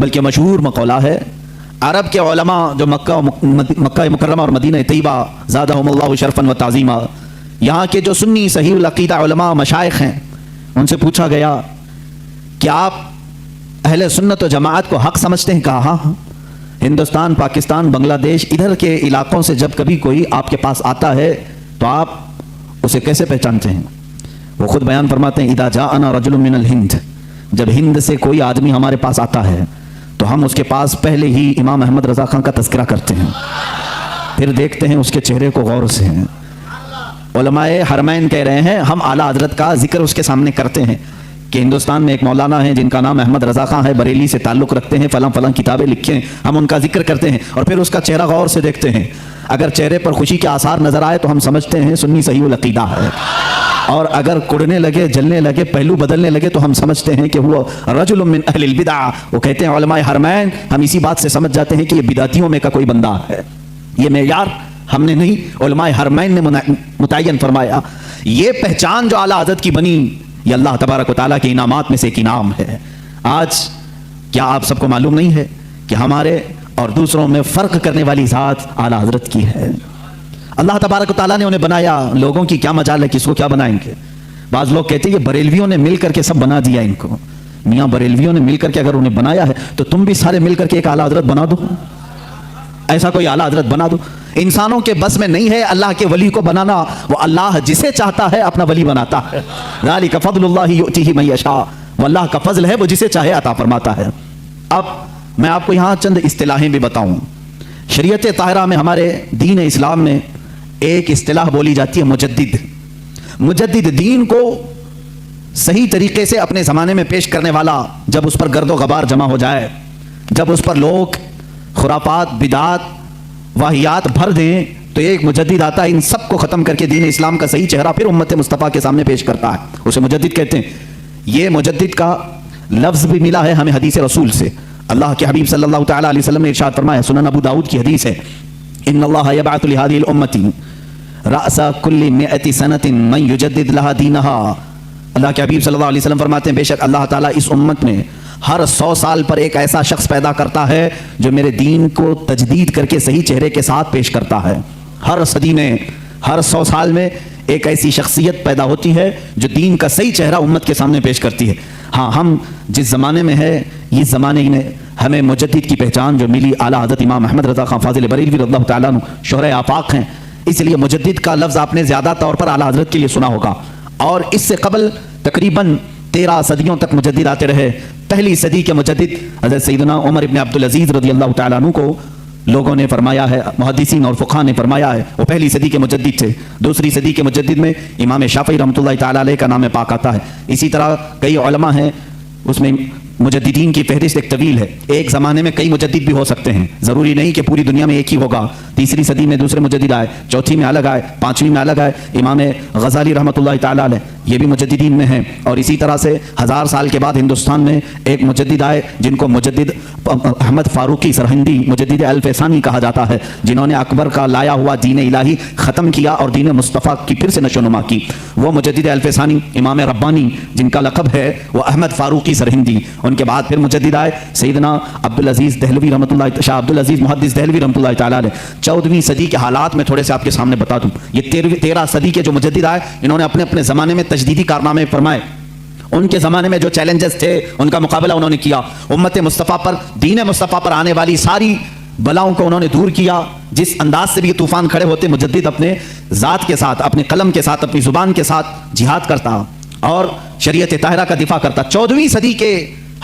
بلکہ مشہور مقولہ ہے عرب کے علماء جو مکہ مکرمہ اور مدینہ طیبہ زادہم اللہ شرفا و تعظیما، یہاں کے جو سنی صحیح العقیدہ علماء مشائخ ہیں، ان سے پوچھا گیا کہ آپ اہل سنت و جماعت کو حق سمجھتے ہیں؟ کہا ہاں، ہندوستان، پاکستان، بنگلہ دیش، ادھر کے علاقوں سے جب کبھی کوئی آپ کے پاس آتا ہے تو آپ اسے کیسے پہچانتے ہیں؟ وہ خود بیان فرماتے ہیں اذا جاءنا رجل من الہند، جب ہند سے کوئی آدمی ہمارے پاس آتا ہے تو ہم اس کے پاس پہلے ہی امام احمد رضا خان کا تذکرہ کرتے ہیں، پھر دیکھتے ہیں اس کے چہرے کو غور سے۔ علماء حرمین کہہ رہے ہیں ہم اعلیٰ حضرت کا ذکر اس کے سامنے کرتے ہیں کہ ہندوستان میں ایک مولانا ہیں جن کا نام احمد رضا خان ہے، بریلی سے تعلق رکھتے ہیں، فلاں فلاں کتابیں لکھے ہیں، ہم ان کا ذکر کرتے ہیں اور پھر اس کا چہرہ غور سے دیکھتے ہیں، اگر چہرے پر خوشی کے آثار نظر آئے تو ہم سمجھتے ہیں سنی صحیح العقیدہ ہے، اور اگر کڑنے لگے، جلنے لگے، پہلو بدلنے لگے تو ہم سمجھتے ہیں کہ وہ رجل من اہل البدع۔ وہ کہتے ہیں علماء حرمین ہم اسی بات سے سمجھ جاتے ہیں کہ یہ بدعتیوں میں کا کوئی بندہ ہے۔ یہ معیار ہم نے نہیں، علماء حرمین نے متعین فرمایا۔ یہ پہچان جو اعلیٰ حضرت کی بنی، یہ اللہ تبارک و تعالیٰ کے انعامات میں سے ایک انعام ہے۔ آج کیا آپ سب کو معلوم نہیں ہے کہ ہمارے اور دوسروں میں فرق کرنے والی ذات اعلیٰ حضرت کی ہے؟ اللہ تبارک و تعالیٰ نے انہیں بنایا، لوگوں کی کیا مجال ہے کس کو کیا بنائیں گے؟ بعض لوگ کہتے ہیں یہ بریلویوں نے مل کر کے سب بنا دیا ان کو۔ میاں بریلویوں نے مل کر کے اگر انہیں بنایا ہے تو تم بھی سارے مل کر کے ایک اعلیٰ حضرت بنا دو، ایسا کوئی اعلیٰ حضرت بنا دو۔ انسانوں کے بس میں نہیں ہے اللہ کے ولی کو بنانا، وہ اللہ جسے چاہتا ہے اپنا ولی بناتا ہے۔ ذالک فضل اللہ یؤتیہ من یشاء، وہ اللہ کا فضل ہے، وہ جسے چاہے عطا فرماتا ہے۔ اب میں آپ کو یہاں چند اصطلاحیں بھی بتاؤں۔ شریعت طاہرہ میں، ہمارے دین اسلام میں ایک اصطلاح بولی جاتی ہے مجدد۔ مجدد دین کو صحیح طریقے سے اپنے زمانے میں پیش کرنے والا، جب اس پر گرد و غبار جمع ہو جائے، جب اس پر لوگ خرافات، بدعات، واہیات بھر دیں، تو ایک مجدد آتا ہے، ان سب کو ختم کر کے دین اسلام کا صحیح چہرہ پھر امت مصطفیٰ کے سامنے پیش کرتا ہے، اسے مجدد کہتے ہیں۔ یہ مجدد کا لفظ بھی ملا ہے ہمیں حدیث رسول سے۔ اللہ کے حبیب صلی اللہ تعالیٰ علیہ وسلم نے ارشاد فرمایا، سنن ابو داؤد کی حدیث ہے، ان اللہ یبعث لہذه الامة رأس كل 100 سنة من يجدد لها دینها۔ اللہ کے حبیب صلی اللہ علیہ وسلم فرماتے ہیں بے شک اللہ تعالیٰ اس امت میں ہر 100 سال پر ایک ایسا شخص پیدا کرتا ہے جو میرے دین کو تجدید کر کے صحیح چہرے کے ساتھ پیش کرتا ہے۔ ہر صدی میں، ہر 100 سال میں ایک ایسی شخصیت پیدا ہوتی ہے جو دین کا صحیح چہرہ امت کے سامنے پیش کرتی ہے۔ ہاں، ہم جس زمانے میں ہے، اس زمانے میں ہمیں مجدد کی پہچان جو ملی اعلیٰ حضرت امام احمد رضا خان فاضل بریلوی رضی اللہ تعالیٰ عنہ، شہرۂ آفاق ہیں، اس لیے مجدد کا لفظ آپ نے زیادہ طور پر اعلیٰ حضرت کے لیے سنا ہوگا۔ اور اس سے قبل تقریباً 13 صدیوں تک مجدد آتے رہے۔ پہلی صدی کے مجدد حضرت سیدنا عمر ابن عبدالعزیز رضی اللہ تعالیٰ عنہ کو لوگوں نے فرمایا ہے، محدثین اور فقہاء نے فرمایا ہے وہ پہلی صدی کے مجدد تھے۔ دوسری صدی کے مجدد میں امام شافعی رحمۃ اللہ تعالیٰ علیہ کا نام پاک آتا ہے۔ اسی طرح کئی علماء ہیں، اس میں مجددین کی فہرست ایک طویل ہے۔ ایک زمانے میں کئی مجدد بھی ہو سکتے ہیں، ضروری نہیں کہ پوری دنیا میں ایک ہی ہوگا۔ تیسری صدی میں دوسرے مجدد آئے، چوتھی میں الگ آئے، پانچویں میں الگ آئے۔ امام غزالی رحمۃ اللہ تعالیٰ علیہ یہ بھی مجددین میں ہیں۔ اور اسی طرح سے 1000 سال کے بعد ہندوستان میں ایک مجدد آئے جن کو مجدد احمد فاروقی سرہندی، مجدد الفسانی کہا جاتا ہے، جنہوں نے اکبر کا لایا ہوا دین الہی ختم کیا اور دین مصطفیٰ کی پھر سے نشو نما کی۔ وہ مجدد الفسانی، امام ربانی جن کا لقب ہے وہ احمد فاروقی سرہندی۔ ان کے بعد پھر مجدد آئے سیدنا عبدالعزیز دہلوی رحمۃ اللہ، شاہ عبدالعزیز محدث دہلوی رحمۃ اللہ تعالیٰ علیہ۔ 14ویں صدی کے حالات میں تھوڑے سے آپ کے سامنے بتا دوں، یہ 13 صدی کے جو مجدد آئے، انہوں نے اپنے اپنے زمانے میں تجدیدی کارنامے فرمائے۔ ان کے زمانے میں جو چیلنجز تھے ان کا مقابلہ انہوں نے کیا۔ امت مصطفیٰ پر، دین مصطفیٰ پر آنے والی ساری بلاؤں کو انہوں نے دور کیا۔ جس انداز سے بھی یہ طوفان کھڑے ہوتے، مجدد اپنے ذات کے ساتھ، اپنے قلم کے ساتھ، اپنی زبان کے ساتھ جہاد کرتا اور شریعت طاہرہ کا دفاع کرتا۔ 14ویں صدی کے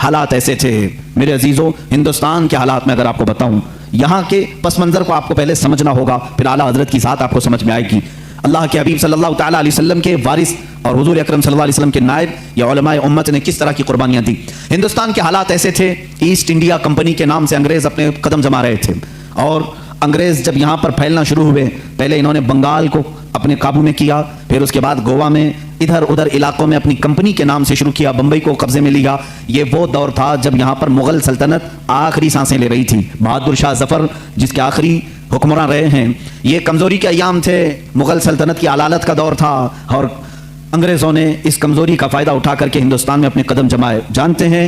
حالات ایسے تھے میرے عزیزوں۔ ہندوستان کے حالات میں اگر آپ کو بتاؤں، یہاں کے پس منظر کو آپ کو پہلے سمجھنا ہوگا، پھر اعلیٰ حضرت کی ذات آپ کو سمجھ میں آئے گی۔ اللہ کے حبیب صلی اللہ تعالیٰ علیہ وسلم کے وارث اور حضور اکرم صلی اللہ علیہ وسلم کے نائب یا علماء امت نے کس طرح کی قربانیاں دی۔ ہندوستان کے حالات ایسے تھے، ایسٹ انڈیا کمپنی کے نام سے انگریز اپنے قدم جما رہے تھے، اور انگریز جب یہاں پر پھیلنا شروع ہوئے، پہلے انہوں نے بنگال کو اپنے قابو میں کیا، پھر اس کے بعد گوا میں، ادھر ادھر علاقوں میں اپنی کمپنی کے نام سے شروع کیا، بمبئی کو قبضے میں لیا۔ یہ وہ دور تھا جب یہاں پر مغل سلطنت آخری سانسیں لے رہی تھی۔ بہادر شاہ ظفر جس کے آخری حکمراں رہے ہیں، یہ کمزوری کے ایام تھے، مغل سلطنت کی علالت کا دور تھا، اور انگریزوں نے اس کمزوری کا فائدہ اٹھا کر کے ہندوستان میں اپنے قدم جمائے۔ جانتے ہیں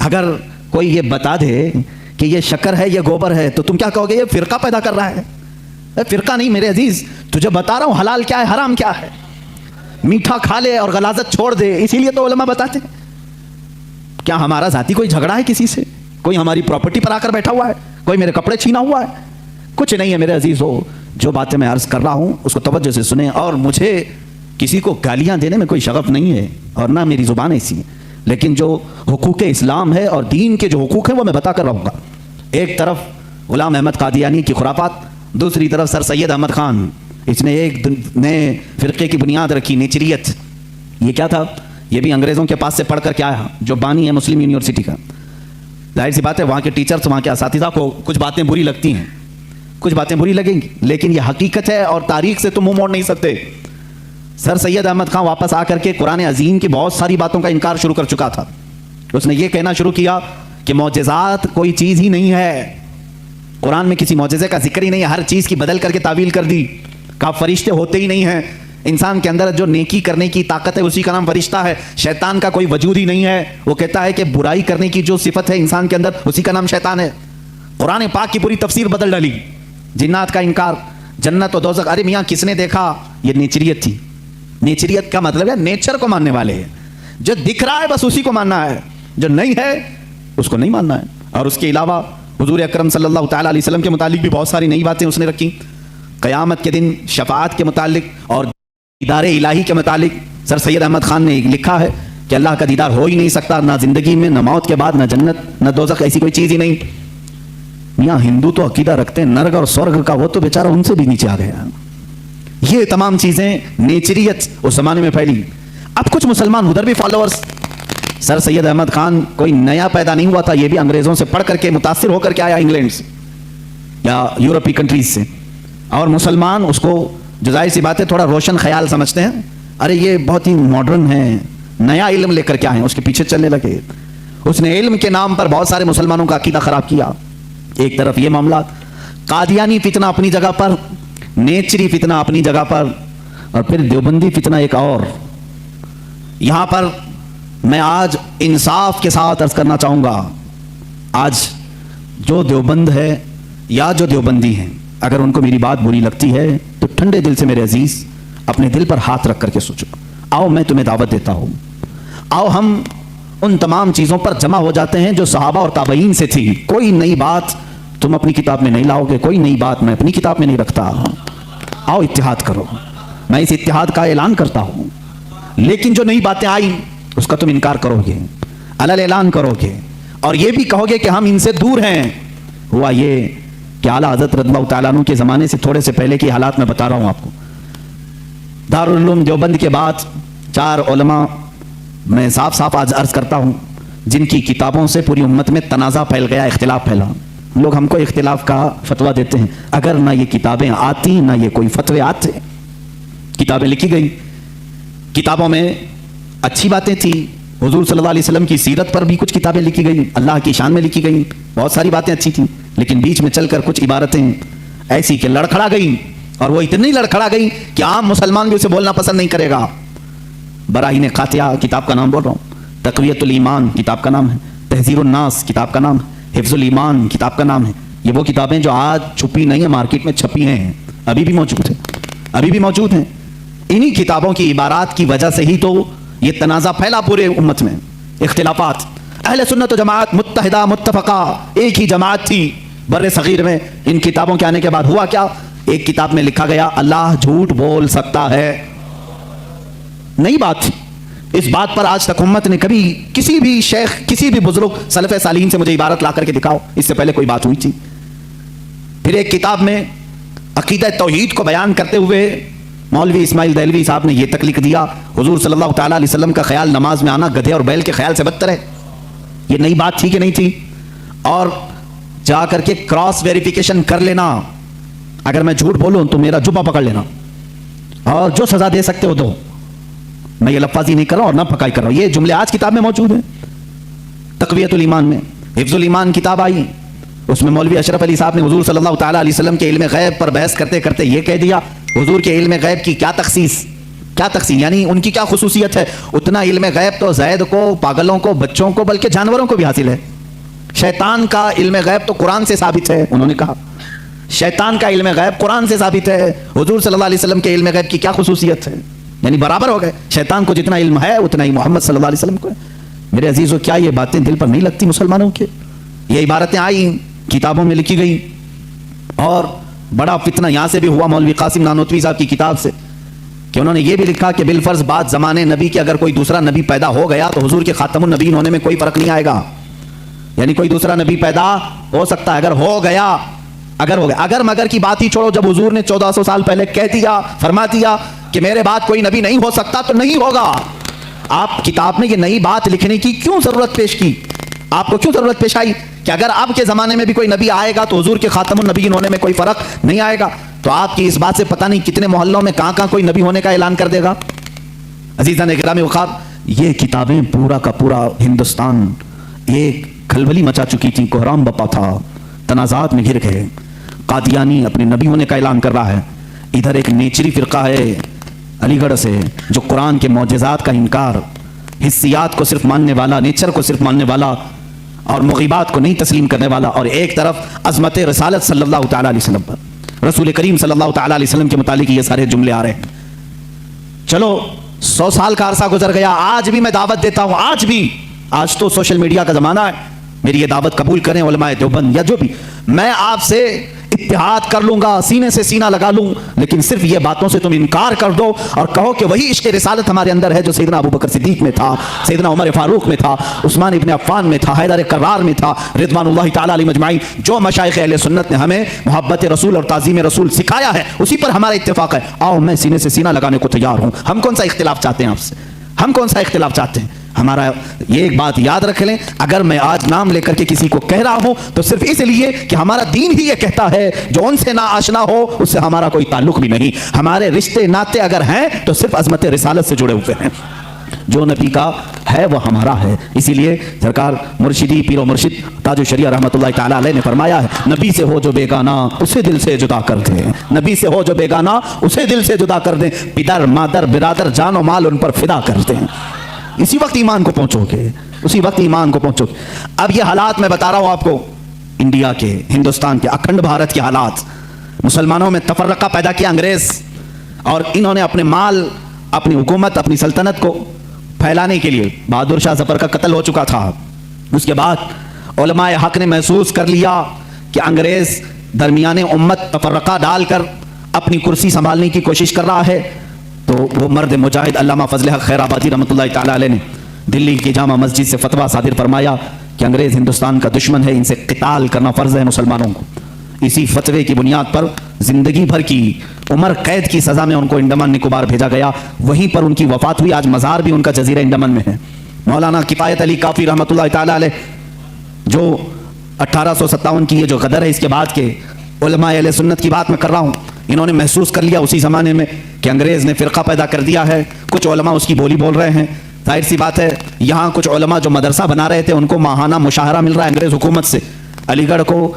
اگر کوئی یہ بتا دے کہ یہ شکر ہے یہ گوبر ہے تو تم کیا کہو گے؟ یہ فرقہ پیدا کر رہا ہے۔ فرقہ نہیں میرے عزیز، تجھے بتا رہا ہوں حلال کیا ہے حرام کیا ہے۔ میٹھا کھا لے اور غلاظت چھوڑ دے، اسی لیے تو علماء بتاتے ہیں۔ کیا ہمارا ذاتی کوئی جھگڑا ہے کسی سے؟ کوئی ہماری پراپرٹی پر آ کر بیٹھا ہوا ہے؟ کوئی میرے کپڑے چھینا ہوا ہے؟ کچھ نہیں ہے میرے عزیز ہو۔ جو باتیں میں عرض کر رہا ہوں اس کو توجہ سے سنیں، اور مجھے کسی کو گالیاں دینے میں کوئی شغف نہیں ہے اور نہ میری زبان ایسی ہے، لیکن جو حقوق اسلام ہے اور دین کے جو حقوق ہیں وہ میں بتا کر رہوں گا۔ ایک طرف غلام احمد قادیانی کی خرافات، دوسری طرف سر سید احمد خان، اس نے ایک نئے فرقے کی بنیاد رکھی، نیچریت۔ یہ کیا تھا؟ یہ بھی انگریزوں کے پاس سے پڑھ کر کیا آیا، جو بانی ہے مسلم یونیورسٹی کا۔ ظاہر سی بات ہے وہاں کے ٹیچرز، وہاں کے اساتذہ کو کچھ باتیں بری لگتی ہیں، کچھ باتیں بری لگیں گی، لیکن یہ حقیقت ہے اور تاریخ سے تم منہ موڑ نہیں سکتے۔ سر سید احمد خان واپس آ کر کے قرآن عظیم کی بہت ساری باتوں کا انکار شروع کر چکا تھا۔ اس نے یہ کہنا شروع کیا کہ معجزات کوئی چیز ہی نہیں ہے، قرآن میں کسی معجزے کا ذکر ہی نہیں ہے، ہر چیز کی بدل کر کے تعویل کر دی۔ کہا فرشتے ہوتے ہی نہیں ہیں، انسان کے اندر جو نیکی کرنے کی طاقت ہے اسی کا نام فرشتہ ہے، شیطان کا کوئی وجود ہی نہیں ہے۔ وہ کہتا ہے کہ برائی کرنے کی جو صفت ہے انسان کے اندر اسی کا نام شیطان ہے۔ قرآن پاک کی پوری تفسیر بدل ڈالی، جنات کا انکار، جنت و دوزخ۔ ارے میاں کس نے دیکھا؟ یہ نیچریت تھی۔ نیچریت کا مطلب ہے نیچر کو ماننے والے ہیں، جو دکھ رہا ہے بس اسی کو ماننا ہے، جو نہیں ہے اس کو نہیں ماننا ہے۔ اور اس کے علاوہ حضور اکرم صلی اللہ تعالیٰ علیہ وسلم کے متعلق بھی بہت ساری نئی باتیں اس نے رکھی، قیامت کے دن شفاعت کے متعلق اور دیدار الہی کے متعلق۔ سر سید احمد خان نے لکھا ہے کہ اللہ کا دیدار ہو ہی نہیں سکتا، نہ زندگی میں، نہ موت کے بعد، نہ جنت نہ دوزخ، ایسی کوئی چیز ہی نہیں۔ میاں ہندو تو عقیدہ رکھتے ہیں نرگ اور سورگ کا، وہ تو بیچارہ ان سے بھی نیچے آ گیا۔ یہ تمام چیزیں نیچریت اس زمانے میں پھیلی۔ اب کچھ مسلمان ادھر بھی فالوورز۔ سر سید احمد خان کوئی نیا پیدا نہیں ہوا تھا، یہ بھی انگریزوں سے پڑھ کر کے متاثر ہو کر کے آیا، انگلینڈ سے یا یورپی کنٹریز سے۔ اور مسلمان اس کو جو ظاہر سی بات ہے تھوڑا روشن خیال سمجھتے ہیں، ارے یہ بہت ہی ماڈرن ہے، نیا علم لے کر کے آئے ہیں، اس کے پیچھے چلنے لگے۔ اس نے علم کے نام پر بہت سارے مسلمانوں کا عقیدہ خراب کیا۔ ایک طرف یہ معاملات، قادیانی فتنہ اپنی جگہ پر، نیچری فتنہ اپنی جگہ پر، اور پھر دیوبندی فتنہ ایک اور۔ یہاں پر میں آج انصاف کے ساتھ عرض کرنا چاہوں گا، آج جو دیوبند ہے یا جو دیوبندی ہیں، اگر ان کو میری بات بری لگتی ہے تو ٹھنڈے دل سے میرے عزیز اپنے دل پر ہاتھ رکھ کر کے سوچو۔ آؤ میں تمہیں دعوت دیتا ہوں، آؤ ہم ان تمام چیزوں پر جمع ہو جاتے ہیں جو صحابہ اور تابعین سے تھی۔ کوئی نئی بات تم اپنی کتاب میں نہیں لاؤ گے، کوئی نئی بات میں اپنی کتاب میں نہیں رکھتا۔ آؤ اتحاد کرو، میں اس اتحاد کا اعلان کرتا ہوں، لیکن جو نئی باتیں آئیں اس کا تم انکار کرو گے، علل اعلان کرو گے، اور یہ بھی کہو گے کہ ہم ان سے دور ہیں۔ ہوا یہ کہ اعلیٰ حضرت رضی اللہ تعالیٰ عنہ کے زمانے سے تھوڑے سے پہلے کے حالات میں بتا رہا ہوں آپ کو۔ دارالعلوم دیوبند کے بعد 4 علماء میں صاف صاف آج عرض کرتا ہوں جن کی کتابوں سے پوری امت میں تنازع پھیل گیا، اختلاف پھیلا۔ لوگ ہم کو اختلاف کا فتویٰ دیتے ہیں، اگر نہ یہ کتابیں آتی نہ یہ کوئی فتوے آتے۔ کتابیں لکھی گئی، کتابوں میں اچھی باتیں تھی، حضور صلی اللہ علیہ وسلم کی سیرت پر بھی کچھ کتابیں لکھی گئی، اللہ کی شان میں لکھی گئی، بہت ساری باتیں اچھی تھیں، لیکن بیچ میں چل کر کچھ عبارتیں ایسی کہ لڑکھڑا گئی، اور وہ اتنی لڑکھڑا گئی کہ عام مسلمان بھی اسے بولنا پسند نہیں کرے گا۔ براہین قاطعہ کتاب کا نام بول رہا ہوں، تقویۃ الایمان کتاب کا نام ہے، تحذیر الناس کتاب کا نام ہے، حفظ الایمان کتاب کا نام ہے۔ یہ وہ کتابیں جو آج چھپی نہیں ہیں، مارکیٹ میں چھپی ہیں، ابھی بھی موجود ہیں، ابھی بھی موجود ہیں۔ انہی کتابوں کی عبارات کی وجہ سے ہی تو یہ تنازع پھیلا پورے امت میں، اختلافات۔ اہل سنت و جماعت متحدہ متفقہ ایک ہی جماعت تھی بر صغیر میں۔ ان کتابوں کے آنے کے بعد ہوا کیا؟ ایک کتاب میں لکھا گیا اللہ جھوٹ بول سکتا ہے، نئی بات تھی۔ اس بات پر آج تک امت نے کبھی کسی بھی شیخ، کسی بھی بزرگ سلف صالحین سے مجھے عبارت لا کر کے دکھاؤ اس سے پہلے کوئی بات ہوئی تھی؟ پھر ایک کتاب میں عقیدہ توحید کو بیان کرتے ہوئے مولوی اسماعیل دہلوی صاحب نے یہ تک لکھ دیا، حضور صلی اللہ تعالیٰ علیہ وسلم کا خیال نماز میں آنا گدھے اور بیل کے خیال سے بدتر ہے۔ یہ نئی بات تھی کہ نہیں تھی؟ اور جا کر کے کراس ویریفیکیشن کر لینا، اگر میں جھوٹ بولوں تو میرا جبہ پکڑ لینا، اور جو سزا دے سکتے ہو دو۔ میں یہ لفاظی نہیں کر رہا ہوں اور نہ پھکائی کر رہا ہوں، یہ جملے آج کتاب میں موجود ہیں۔ تقویۃ الایمان میں حفظ الایمان کتاب آئی، اس میں مولوی اشرف علی صاحب نے حضور صلی اللہ تعالیٰ علیہ وسلم کے علم غیب پر بحث کرتے کرتے یہ کہہ دیا، حضور کے علم غیب کی کیا تخصیص؟ کیا تقسیم؟ یعنی ان کی کیا خصوصیت ہے؟ اتنا علم غیب تو زید کو، پاگلوں کو، بچوں کو، بلکہ جانوروں کو بھی حاصل ہے۔ شیطان کا علم غیب تو قرآن سے ثابت ہے، انہوں نے کہا شیطان کا علم غیب قرآن سے ثابت ہے۔ حضور صلی اللہ علیہ وسلم کے علم غیب کی کیا خصوصیت ہے؟ یعنی برابر ہو گئے، شیطان کو جتنا علم ہے اتنا ہی محمد صلی اللہ علیہ وسلم کو ہے۔ میرے عزیزو، کیا یہ باتیں دل پر نہیں لگتی مسلمانوں کے؟ یہ عبارتیں آئی، کتابوں میں لکھی گئی، اور بڑا فتنہ یہاں سے بھی ہوا مولوی قاسم نانوتوی صاحب کی کتاب سے، کہ انہوں نے یہ بھی لکھا کہ بالفرض بعد زمانے نبی کے اگر کوئی دوسرا نبی پیدا ہو گیا تو حضور کے خاتم النبیین ہونے میں کوئی فرق نہیں آئے گا۔ یعنی کوئی دوسرا نبی پیدا ہو سکتا ہے، اگر ہو گیا، اگر مگر کی بات ہی چھوڑو، جب حضور نے 1400 سال پہلے کہہ دیا، فرما دیا کہ میرے بعد کوئی نبی نہیں ہو سکتا تو نہیں ہوگا۔ آپ کتاب میں یہ نئی بات لکھنے کی کیوں ضرورت پیش کی؟ آپ کو کیوں ضرورت پیش آئی کہ اگر اب کے زمانے میں بھی کوئی نبی آئے گا تو حضور کے خاتم النبیین ہونے میں کوئی فرق نہیں آئے گا؟ تو آپ کی اس بات سے پتہ نہیں کتنے محلوں میں کہاں کوئی نبی ہونے کا اعلان کر دے گا۔ عزیزان گرامی وقار، یہ کتابیں پورا کا پورا ہندوستان ایک کھلبلی مچا چکی تھی، کوہرام بپا تھا، تنازعات میں گر گئے۔ قادیانی اپنے نبی ہونے کا اعلان کر رہا ہے، ادھر ایک نیچری فرقہ ہے علی گڑھ سے جو قرآن کے معجزات کا انکار، حسیات کو صرف ماننے والا، نیچر کو صرف ماننے والا اور مغیبات کو نہیں تسلیم کرنے والا، اور ایک طرف عظمت رسالت صلی اللہ تعالی علیہ وسلم پر، رسول کریم صلی اللہ تعالی علیہ وسلم کے متعلق یہ سارے جملے آ رہے ہیں۔ چلو 100 سال کا عرصہ گزر گیا، آج بھی میں دعوت دیتا ہوں، آج تو سوشل میڈیا کا زمانہ ہے، میری یہ دعوت قبول کریں علماء دیوبند یا جو بھی، میں آپ سے اتحاد کر لوں گا، سینے سے سینہ لگا لوں، لیکن صرف یہ باتوں سے تم انکار کر دو اور کہو کہ وہی عشق رسالت ہمارے اندر ہے جو سیدنا ابو بکر صدیق میں تھا، سیدنا عمر فاروق میں تھا، عثمان ابن عفان میں تھا، حیدر کرار میں تھا، رضوان اللہ تعالی علیہ مجمعین۔ جو مشائخ اہل سنت نے ہمیں محبت رسول اور تعظیم رسول سکھایا ہے اسی پر ہمارا اتفاق ہے۔ آؤ، میں سینے سے سینہ لگانے کو تیار ہوں۔ ہم کون سا اختلاف چاہتے ہیں آپ سے؟ ہم کون سا اختلاف چاہتے ہیں؟ ہمارا یہ ایک بات یاد رکھ لیں، اگر میں آج نام لے کر کے کسی کو کہہ رہا ہوں تو صرف اس لیے کہ ہمارا دین ہی یہ کہتا ہے، جو ان سے نا آشنا ہو اس سے ہمارا کوئی تعلق بھی نہیں۔ ہمارے رشتے ناتے اگر ہیں تو صرف عظمت رسالت سے جڑے ہوئے ہیں، جو نبی کا ہے وہ ہمارا ہے۔ اسی لیے سرکار مرشدی پیر و مرشد تاج الشریعہ رحمۃ اللہ تعالی علیہ نے فرمایا ہے، نبی سے ہو جو بیگانہ اسے دل سے جدا کر دیں، نبی سے ہو جو بیگانہ اسے دل سے جدا کر دیں، پدر مادر برادر جان و مال ان پر فدا کر دیں۔ اسی وقت ایمان کو پہنچو گے، اسی وقت ایمان کو پہنچو گے۔ اب یہ حالات میں بتا رہا ہوں آپ کو، انڈیا کے، ہندوستان کے، اکھنڈ بھارت کے حالات، مسلمانوں میں تفرقہ پیدا کیا انگریز، اور انہوں نے اپنے مال، اپنی حکومت، اپنی سلطنت کو پھیلانے کے لیے، بہادر شاہ ظفر کا قتل ہو چکا تھا، اس کے بعد علماء حق نے محسوس کر لیا کہ انگریز درمیان امت تفرقہ ڈال کر اپنی کرسی سنبھالنے کی کوشش کر رہا ہے، تو وہ مرد مجاہد علامہ فضل حق خیر آبادی رحمۃ اللہ تعالی علیہ نے دلی کی جامع مسجد سے فتویٰ صادر فرمایا کہ انگریز ہندوستان کا دشمن ہے، ان سے قتال کرنا فرض ہے مسلمانوں کو۔ اسی فتوے کی بنیاد پر زندگی بھر کی عمر قید کی سزا میں ان کو انڈمان نکوبار بھیجا گیا، وہیں پر ان کی وفات ہوئی۔ آج مزار بھی ان کا جزیرہ انڈمان میں ہے۔ مولانا کفایت علی کافی رحمۃ اللہ تعالی علیہ، جو 1857 کی یہ جو غدر ہے، اس کے بعد کے علماء اہل سنت کی بات میں کر رہا ہوں، انہوں نے محسوس کر لیا اسی زمانے میں کہ انگریز نے فرقہ پیدا کر دیا ہے، کچھ علماء اس کی بولی بول رہے ہیں۔ ظاہر سی بات ہے، یہاں کچھ علماء جو مدرسہ بنا رہے تھے ان کو ماہانہ مشاہرہ مل رہا ہے انگریز حکومت سے، علی گڑھ کو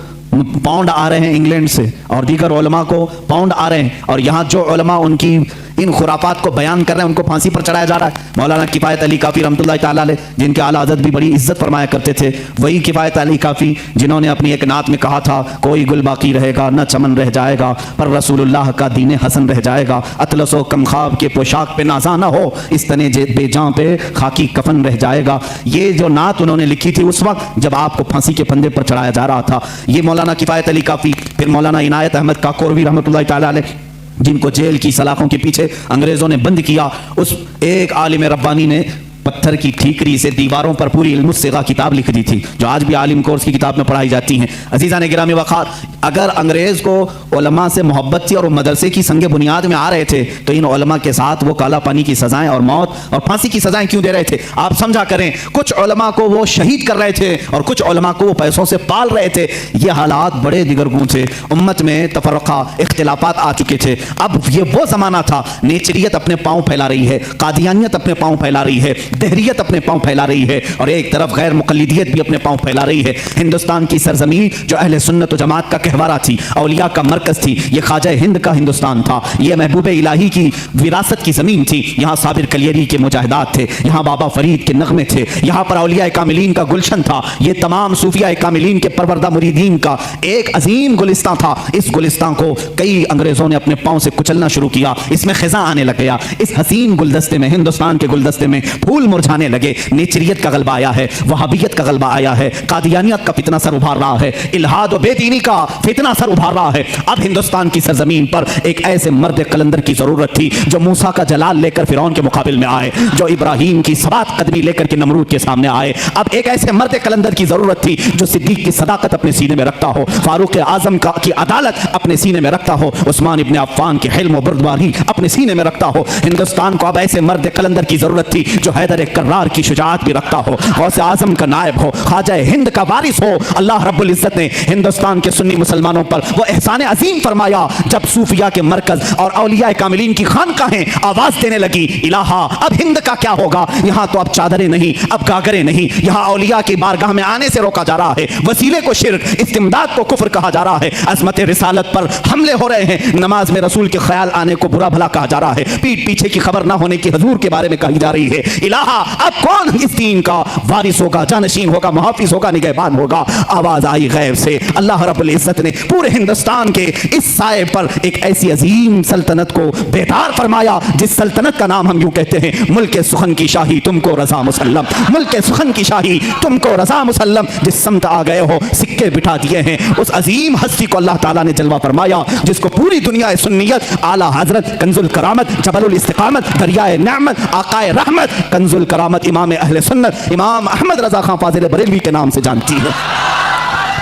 پاؤنڈ آ رہے ہیں انگلینڈ سے، اور دیگر علماء کو پاؤنڈ آ رہے ہیں، اور یہاں جو علماء ان کی ان خرافات کو بیان کر رہے ہیں ان کو پھانسی پر چڑھایا جا رہا ہے۔ مولانا کفایت علی کافی رحمۃ اللہ تعالی علیہ، جن کے اعلیٰ حضرت بھی بڑی عزت فرمایا کرتے تھے، وہی کفایت علی کافی جنہوں نے اپنی ایک نعت میں کہا تھا، کوئی گل باقی رہے گا نہ چمن رہ جائے گا، پر رسول اللہ کا دین حسن رہ جائے گا، اطلس و کم خواب کے پوشاک پہ نازاں نہ ہو، اس تنے بے جاں پہ خاکی کفن رہ جائے گا۔ یہ جو نعت انہوں نے لکھی تھی اس وقت جب آپ کو پھانسی کے پھندے پر چڑھایا جا رہا تھا، یہ مولانا کفایت علی کافی۔ پھر مولانا عنایت احمد کاکوروی رحمۃ اللہ تعالی علیہ، جن کو جیل کی سلاخوں کے پیچھے انگریزوں نے بند کیا، اس ایک عالم ربانی نے پتھر کی ٹھیکری سے دیواروں پر پوری علم الصغا کتاب لکھ دی تھی، جو آج بھی عالم کورس کی کتاب میں پڑھائی جاتی ہیں۔ عزیزان گرامی وقار، اگر انگریز کو علماء سے محبت تھی اور وہ مدرسے کی سنگ بنیاد میں آ رہے تھے تو ان علماء کے ساتھ وہ کالا پانی کی سزائیں اور موت اور پھانسی کی سزائیں کیوں دے رہے تھے؟ آپ سمجھا کریں، کچھ علماء کو وہ شہید کر رہے تھے اور کچھ علماء کو وہ پیسوں سے پال رہے تھے۔ یہ حالات بڑے دیگرگوں تھے، امت میں تفرقہ، اختلافات آ چکے تھے۔ اب یہ وہ زمانہ تھا، نیچریت اپنے پاؤں پھیلا رہی ہے، قادیانیت اپنے پاؤں پھیلا رہی ہے، دہریت اپنے پاؤں پھیلا رہی ہے اور ایک طرف غیر مقلدیت بھی اپنے پاؤں پھیلا رہی ہے۔ ہندوستان کی سرزمین جو اہل سنت و جماعت کا گہوارہ تھی، اولیاء کا مرکز تھی، یہ خواجہ ہند کا ہندوستان تھا، یہ محبوب الہی کی وراثت کی زمین تھی۔ یہاں صابر کلیری کے مجاہدات تھے، یہاں بابا فرید کے نغمے تھے، یہاں پر اولیاء کاملین کا گلشن تھا، یہ تمام صوفیاء کاملین کے پروردہ مریدین کا ایک عظیم گلستان تھا۔ اس گلستان کو کئی انگریزوں نے اپنے پاؤں سے کچلنا شروع کیا، اس میں خزاں آنے لگ گیا، اس حسین گلدستے میں، ہندوستان کے گلدستے میں پھول مرجھانے لگے۔ نیچریت کا غلبہ آیا ہے، وہابیت کا غلبہ آیا ہے، قادیانیت کا فتنہ سر ابھار رہا ہے، الہاد و بے دینی کا فتنہ سر ابھار رہا ہے۔ اب ہندوستان کی سرزمین پر ایک ایسے مرد قلندر کی ضرورت تھی جو موسیٰ کا جلال لے کر فرعون کے مقابل میں آئے، جو ابراہیم کی ثبات قدمی لے کر کے نمرود کے سامنے آئے۔ اب ایک ایسے مرد قلندر کی ضرورت تھی جو صدیق کی صداقت اپنے سینے میں رکھتا ہو، فاروق اعظم کی عدالت اپنے سینے میں رکھتا ہو، عثمان ابن عفان کی حلم و بردباری اپنے سینے میں رکھتا ہو۔ ہندوستان کو اب ایسے مرد قلندر کی ضرورت تھی جو حیدر کرار کی شجاعت بھی رکھتا ہو، غوث اعظم کا نائب ہو، خواجہ ہند کا وارث ہو۔ اللہ رب العزت نے ہندوستان کے سنی مسلمانوں پر وہ احسان عظیم فرمایا جب صوفیاء کے مرکز اور اولیاء کاملین کی خانقاہیں آواز دینے لگی، الہا اب ہند کا کیا ہوگا؟ یہاں تو اب چادریں نہیں، اب گاگریں نہیں، یہاں اولیاء کی بارگاہ میں آنے سے روکا جا رہا ہے، وسیلے کو شرک، استمداد کو کفر کہا جا رہا ہے، عظمت رسالت پر حملے ہو رہے ہیں، نماز میں رسول کے خیال آنے کو برا بھلا کہا جا رہا ہے، پیٹ پیچھے کی خبر نہ ہونے کی حضور کے بارے میں کہی جا رہی ہے۔ الہا اب کون اس دین کا وارث ہوگا، جانشین ہوگا، محافظ ہوگا، نگہبان ہوگا؟ آواز آئی غیب سے، اللہ رب العزت نے پورے ہندوستان کے اس سائے پر ایک ایسی عظیم سلطنت کو بیدار فرمایا جس سلطنت کا نام ہم یوں کہتے ہیں ملک سخن کی شاہی تم کو رضا مسلم، ملک سخن کی شاہی تم کو رضا مسلم۔ جس سمت آ گئے ہو سکے بٹھا دیے ہیں، اس عظیم ہستی کو اللہ تعالیٰ نے جلوہ فرمایا جس کو پوری دنیا سنیت، اعلیٰ حضرت کنز الکرامت، جبل الاستقامت، دریائے نعمت، آقائے رحمت، کنز الکرامت امام اہل سنت امام احمد رضا خان فاضل بریلوی کے نام سے جانتی ہے۔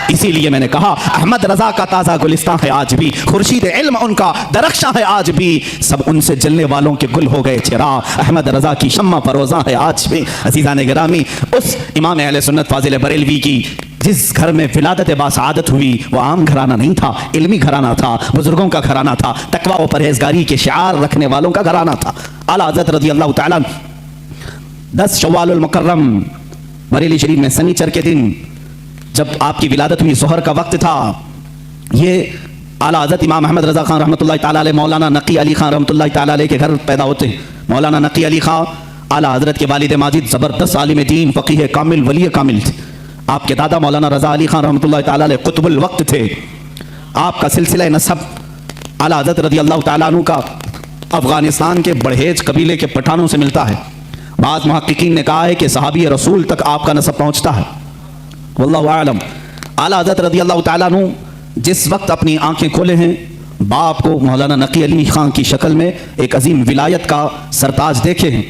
اسی لیے میں نے کہا احمد رضا کا تازہ گلستان ہے آج بھی، خورشید علم ان کا درخشاں ہے آج بھی، سب ان سے جلنے والوں کے گل ہو گئے چراغ، احمد رضا کی شمع فروزاں ہے آج بھی۔ عزیزان گرامی، اس امام اہل سنت فاضل بریلوی کی جس گھر میں ولادت باسعادت ہوئی وہ عام گھرانہ نہیں تھا، علمی گھرانہ تھا، بزرگوں کا گھرانہ تھا، تقوی و پرہیزگاری کے شعار رکھنے والوں کا گھرانہ تھا۔ اعلیٰ حضرت رضی اللہ تعالیٰ 10 شوال المکرم بریلی شریف میں سنیچر کے دن جب آپ کی ولادت ہوئی، ظہر کا وقت تھا، یہ اعلیٰ حضرت امام احمد رضا خان رحمۃ اللہ تعالیٰ علیہ مولانا نقی علی خان رحمۃ اللہ تعالیٰ علیہ کے گھر پیدا ہوتے ہیں۔ مولانا نقی علی خان اعلیٰ حضرت کے والد ماجد زبردست عالم دین، فقیہ کامل، ولی کامل تھے۔ آپ کے دادا مولانا رضا علی خان رحمۃ اللہ تعالیٰ علیہ قطب الوقت تھے۔ آپ کا سلسلہ نسب اعلیٰ حضرت رضی اللہ تعالیٰ عنہ کا افغانستان کے بڑھیج قبیلے کے پٹھانوں سے ملتا ہے۔ بعض محققین نے کہا ہے کہ صحابی رسول تک آپ کا نسب پہنچتا ہے، واللہ اعلم۔ اعلیٰ حضرت رضی اللہ تعالیٰ عنہ جس وقت اپنی آنکھیں کھولے ہیں، باپ کو مولانا نقی علی خان کی شکل میں ایک عظیم ولایت کا سرتاج دیکھے ہیں،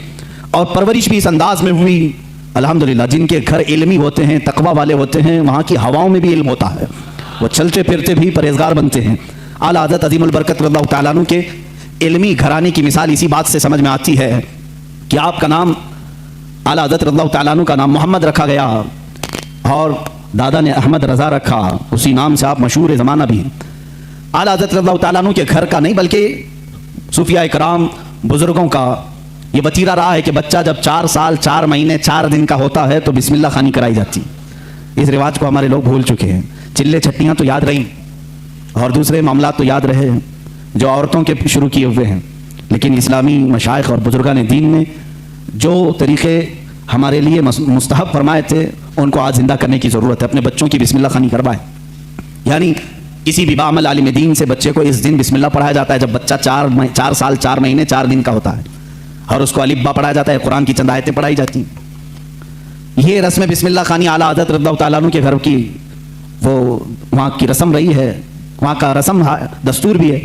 اور پرورش بھی اس انداز میں ہوئی۔ الحمدللہ جن کے گھر علمی ہوتے ہیں، تقوی والے ہوتے ہیں، وہاں کی ہواؤں میں بھی علم ہوتا ہے، وہ چلتے پھرتے بھی پرہیزگار بنتے ہیں۔ اعلیٰ حضرت عظیم البرکت رضی اللہ تعالیٰ عنہ کے علمی گھرانے کی مثال اسی بات سے سمجھ میں آتی ہے کہ آپ کا نام، اعلیٰ حضرت رضی اللہ تعالیٰ عنہ کا نام محمد رکھا گیا اور دادا نے احمد رضا رکھا، اسی نام سے آپ مشہور زمانہ بھی ہیں۔ اعلیٰ حضرت رضی اللہ تعالیٰ عنہ کے گھر کا نہیں بلکہ صوفیاء کرام بزرگوں کا یہ وتیرہ رہا ہے کہ بچہ جب 4 سال 4 مہینے 4 دن کا ہوتا ہے تو بسم اللہ خوانی کرائی جاتی۔ اس رواج کو ہمارے لوگ بھول چکے ہیں۔ چلے چھٹیاں تو یاد رہیں اور دوسرے معاملات تو یاد رہے جو عورتوں کے شروع کیے ہوئے ہیں، لیکن اسلامی مشائخ اور بزرگان دین نے جو طریقے ہمارے لیے مستحب فرمائے تھے ان کو آج زندہ کرنے کی ضرورت ہے۔ اپنے بچوں کی بسم اللہ خوانی کروائیں، یعنی کسی بھی بعمل عالم دین سے بچے کو اس دن بسم اللہ پڑھایا جاتا ہے جب بچہ 4 سال 4 مہینے 4 دن کا ہوتا ہے، اور اس کو الف با پڑھایا جاتا ہے، قرآن کی چند آیتیں پڑھائی جاتی ہیں۔ یہ رسم بسم اللہ خوانی اعلیٰ حضرت رضی اللہ تعالیٰ عنہ کے گھر کی وہ وہاں کی رسم رہی ہے، وہاں کا رسم دستور بھی ہے۔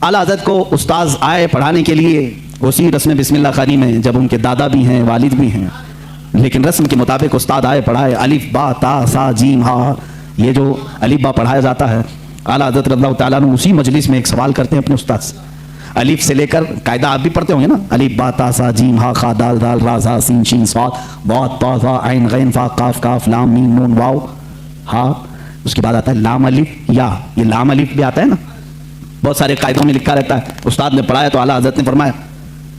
اعلیٰ حضرت کو استاذ آئے پڑھانے کے لیے اسی رسم بسم اللہ خوانی میں، جب ان کے دادا بھی ہیں والد بھی ہیں، لیکن رسم کے مطابق استاد آئے پڑھائے، الف با تا سا جیم ہا، یہ جو الف با پڑھایا جاتا ہے، اعلیٰ حضرت رضی اللہ تعالیٰ عنہ اسی مجلس میں ایک سوال کرتے ہیں اپنے استاد سے، الف سے لے کر قاعدہ آپ بھی پڑھتے ہوں گے نا، الف با تا سا جیم ہا خا دال دال را زا سین شین صاد ضاد طا ظا عین غین فا قاف کاف لام میم نون واو ہا، اس کے بعد آتا ہے لام الف یا، یہ لام الف بھی آتا ہے نا، بہت سارے قاعدوں میں لکھا رہتا ہے۔ استاد نے پڑھایا تو اعلیٰ حضرت نے فرمایا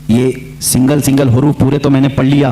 یہ سنگل حروف پورے تو میں نے پڑھ لیا،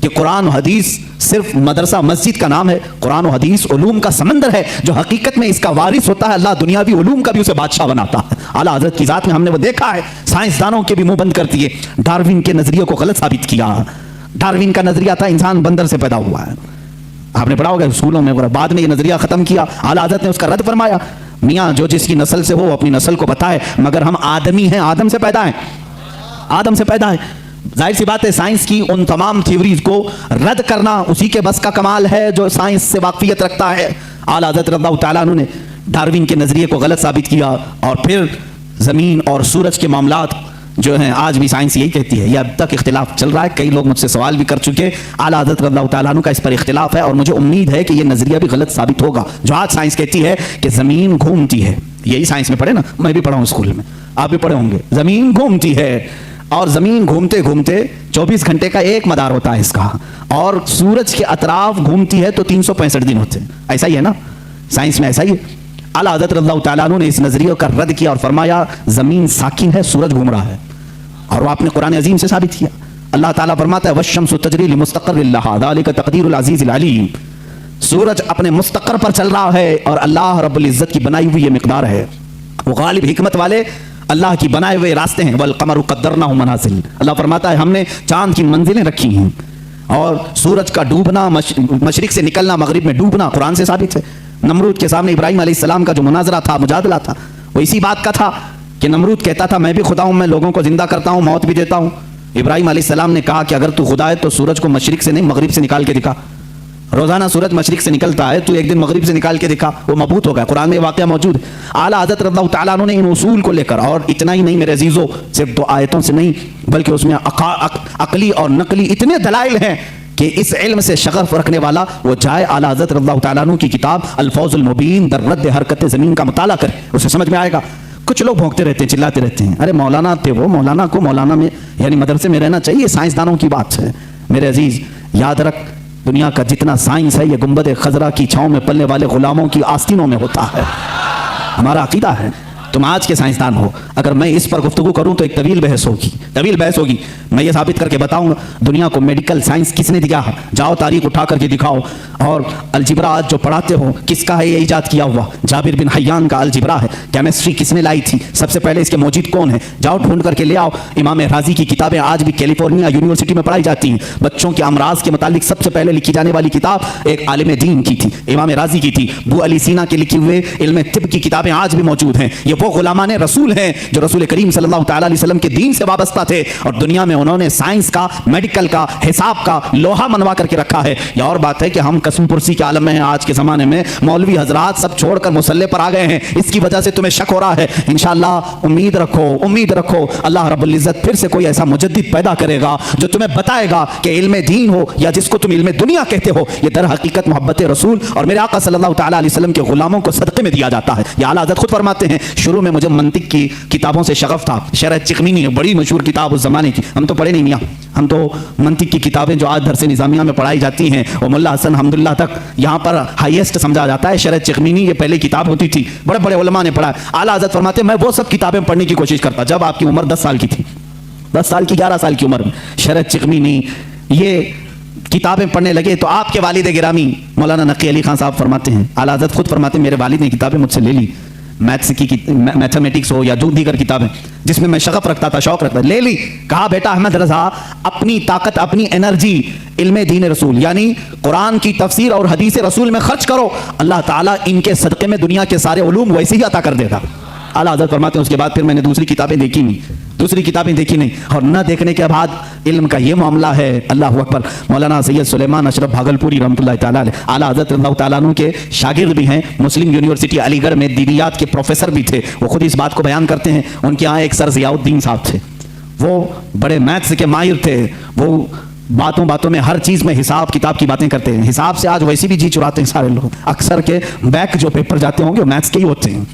کہ قرآن و حدیث صرف مدرسہ مسجد کا نام ہے. قرآن و حدیث علوم کا سمندر ہے جو حقیقت میں اس کا وارث ہوتا ہے. اللہ دنیاوی علوم کا بھی اسے بادشاہ بناتا ہے. اعلیٰ حضرت کی ذات میں ہم نے وہ دیکھا ہے. سائنسدانوں کے بھی منہ بند کر دیے. ڈارون کے نظریے کو غلط ثابت کیا. ڈارون کا نظریہ تھا انسان بندر سے پیدا ہوا ہے. آپ نے پڑھا ہوگا اسکولوں میں. بعد میں یہ نظریہ ختم کیا. اعلیٰ حضرت نے اس کا رد فرمایا, میاں جو جس کی نسل سے ہو وہ اپنی نسل کو بتائے, مگر ہم آدمی ہیں, آدم سے پیدا ہیں, آدم سے پیدا ہے. ظاہر سی بات ہے سائنس کی ان تمام تھیوریز کو رد کرنا اسی کے بس کا کمال ہے جو سائنس سے واقفیت رکھتا ہے. اعلیٰ حضرت رضی اللہ تعالیٰ عنہ نے ڈارون کے نظریے کو غلط ثابت کیا, اور پھر زمین اور سورج کے معاملات جو ہیں آج بھی سائنس یہی کہتی ہے. یہ اب تک اختلاف چل رہا ہے. کئی لوگ مجھ سے سوال بھی کر چکے. اعلیٰ حضرت رضی اللہ تعالیٰ عنہ کا اس پر اختلاف ہے, اور مجھے امید ہے کہ یہ نظریہ بھی غلط ثابت ہوگا. جو آج سائنس کہتی ہے کہ زمین گھومتی ہے, یہی سائنس میں پڑھے نا, میں بھی پڑھا ہوں اسکول میں, آپ بھی پڑھے ہوں گے. زمین گھومتی ہے اور زمین گھومتے گھومتے 24 گھنٹے کا ایک مدار ہوتا ہے اس کا, اور سورج کے اطراف گھومتی ہے تو 365 دن ہوتے ہیں. ایسا ہی ہے نا, سائنس میں ایسا ہی ہے. اعلیٰ حضرت رضی اللہ تعالیٰ عنہ نے اس نظریے کا رد کیا اور فرمایا زمین ساکن ہے, سورج گھوم رہا ہے. اور وہ آپ نے قرآن عظیم سے ثابت کیا. اللہ تعالیٰ فرماتا ہے والشمس تجری لمستقر لہا ذلک تقدیر العزیز العلیم. سورج اپنے مستقر پر چل رہا ہے اور اللہ رب العزت کی بنائی ہوئی یہ مقدار ہے. وہ غالب حکمت والے اللہ کی بنائے ہوئے راستے ہیں. والقمر قدرناہ منازل. اللہ فرماتا ہے ہم نے چاند کی منزلیں رکھی ہیں, اور سورج کا ڈوبنا, مشرق سے نکلنا مغرب میں ڈوبنا قرآن سے ثابت ہے. نمرود کے سامنے ابراہیم علیہ السلام کا جو مناظرہ تھا, مجادلہ تھا, وہ اسی بات کا تھا کہ نمرود کہتا تھا میں بھی خدا ہوں, میں لوگوں کو زندہ کرتا ہوں, موت بھی دیتا ہوں. ابراہیم علیہ السلام نے کہا کہ اگر تو خدا ہے تو سورج کو مشرق سے نہیں مغرب سے نکال کے دکھا. روزانہ سورج مشرق سے نکلتا ہے, تو ایک دن مغرب سے نکال کے دکھا. وہ مبہوت ہو گیا. قرآن میں واقعہ موجود ہے. اعلیٰ حضرت رضی اللہ تعالیٰ عنہ نے ان اصول کو لے کر, اور اتنا ہی نہیں میرے عزیزو, صرف 2 آیتوں سے نہیں بلکہ اس میں عقلی اور نقلی اتنے دلائل ہیں کہ اس علم سے شغف رکھنے والا وہ جائے اعلیٰ حضرت رضی اللہ تعالیٰ عنہ کی کتاب الفوز المبین در رد حرکت زمین کا مطالعہ کرے, اسے سمجھ میں آئے گا. کچھ لوگ بھونکتے رہتے ہیں, چلاتے رہتے ہیں, ارے مولانا تھے وہ, مولانا کو مولانا میں یعنی مدرسے میں رہنا چاہیے. سائنسدانوں کی بات ہے میرے عزیز. یاد رکھ دنیا کا جتنا سائنس ہے یہ گنبد خضرا کی چھاؤں میں پلنے والے غلاموں کی آستینوں میں ہوتا ہے. ہمارا عقیدہ ہے. تم آج کے سائنسدان ہو, اگر میں اس پر گفتگو کروں تو ایک طویل بحث ہوگی. میں یہ ثابت کر کے بتاؤں گا دنیا کو میڈیکل سائنس کس نے دیا ہے. جاؤ تاریخ اٹھا کر کے دکھاؤ. اور الجبرا آج جو پڑھاتے ہو کس کا ہے یہ ایجاد کیا ہوا؟ جابر بن حیان کا الجبرا ہے. کیمسٹری کس نے لائی تھی؟ سب سے پہلے اس کے موجد کون ہے؟ جاؤ ڈھونڈ کر کے لے آؤ. امام رازی کی کتابیں آج بھی کیلیفورنیا یونیورسٹی میں پڑھائی جاتی ہیں. بچوں کے امراض کے متعلق سب سے پہلے لکھی جانے والی کتاب ایک عالم دین کی تھی, امام رازی کی تھی. ابو علی سینا کے لکھے ہوئے علم طب کی کتابیں آج بھی موجود ہیں. یہ وہ غلامان رسول ہیں جو رسول کریم صلی اللہ تعالی علیہ وسلم کے دین سے وابستہ تھے, اور دنیا میں انہوں نے سائنس کا, میڈیکل کا, حساب کا لوہا منوا کر کے رکھا ہے. یہ اور بات ہے کہ ہم قسم پرسی کے عالم میں ہیں آج کے زمانے میں. مولوی حضرات سب چھوڑ کر مسلح پر آ گئے ہیں. اس کی وجہ سے تمہیں شک ہو رہا ہے. انشاءاللہ امید رکھو اللہ رب العزت پھر سے کوئی ایسا مجدد پیدا کرے گا جو تمہیں بتائے گا کہ علم دین ہو یا جس کو تم علم دنیا کہتے ہو, یہ در حقیقت محبت رسول اور میرے آقا صلی اللہ تعالی علیہ وسلم کے غلاموں کو صدقے میں دیا جاتا ہے. یہ اعلیٰ حضرت خود فرماتے ہیں شروع میں مجھے منطق کی کتابوں سے شغف تھا. شرح چقمینی بڑی مشہور کتاب اس زمانے کی, ہم تو پڑھے نہیں میاں. ہم تو منطق کی کتابیں جو آج درس نظامیہ میں پڑھائی جاتی ہیں وہ ملا حسن حمداللہ تک یہاں پر ہائیسٹ سمجھا جاتا ہے. شرح چقمینی یہ پہلے کتاب ہوتی تھی, بڑے بڑے علماء نے پڑھا. اعلیٰ حضرت فرماتے میں وہ سب کتابیں پڑھنے کی کوشش کرتا جب آپ کی عمر 10 سال کی تھی, 10 سال کی 11 سال کی عمر میں. شرح چقمینی یہ کتابیں پڑھنے لگے تو آپ کے والد گرامی مولانا نقی علی خان صاحب فرماتے ہیں, اعلیٰ حضرت خود فرماتے ہیں میرے والد نے کتابیں مجھ سے لے لی, میتھس کی میتھمیٹکس ہو یا جو دیگر کتابیں جس میں میں شغف رکھتا تھا, شوق رکھتا تھا, لے لی. کہا بیٹا احمد رضا اپنی طاقت, اپنی انرجی علم دین رسول یعنی قرآن کی تفسیر اور حدیث رسول میں خرچ کرو, اللہ تعالیٰ ان کے صدقے میں دنیا کے سارے علوم ویسے ہی عطا کر دے گا. اعلیٰ حضرت فرماتے ہیں اس کے بعد پھر میں نے دوسری کتابیں دیکھی نہیں, اور نہ دیکھنے کے بعد علم کا یہ معاملہ ہے. اللہ اکبر. مولانا سید سلیمان اشرف بھاگلپوری رحمۃ اللہ تعالیٰ علیہ, اعلیٰ حضرت اللہ تعالیٰ عنہ کے شاگرد بھی ہیں, مسلم یونیورسٹی علی گڑھ میں دینیات کے پروفیسر بھی تھے. وہ خود اس بات کو بیان کرتے ہیں. ان کے یہاں ایک سر ضیاء الدین صاحب تھے, وہ بڑے میتھس کے ماہر تھے. وہ باتوں میں ہر چیز میں حساب کتاب کی باتیں کرتے ہیں. حساب سے آج ویسے بھی جی چراتے ہیں سارے لوگ. اکثر کے بیک جو پیپر جاتے ہوں گے وہ میتھس کے ہی ہوتے ہیں.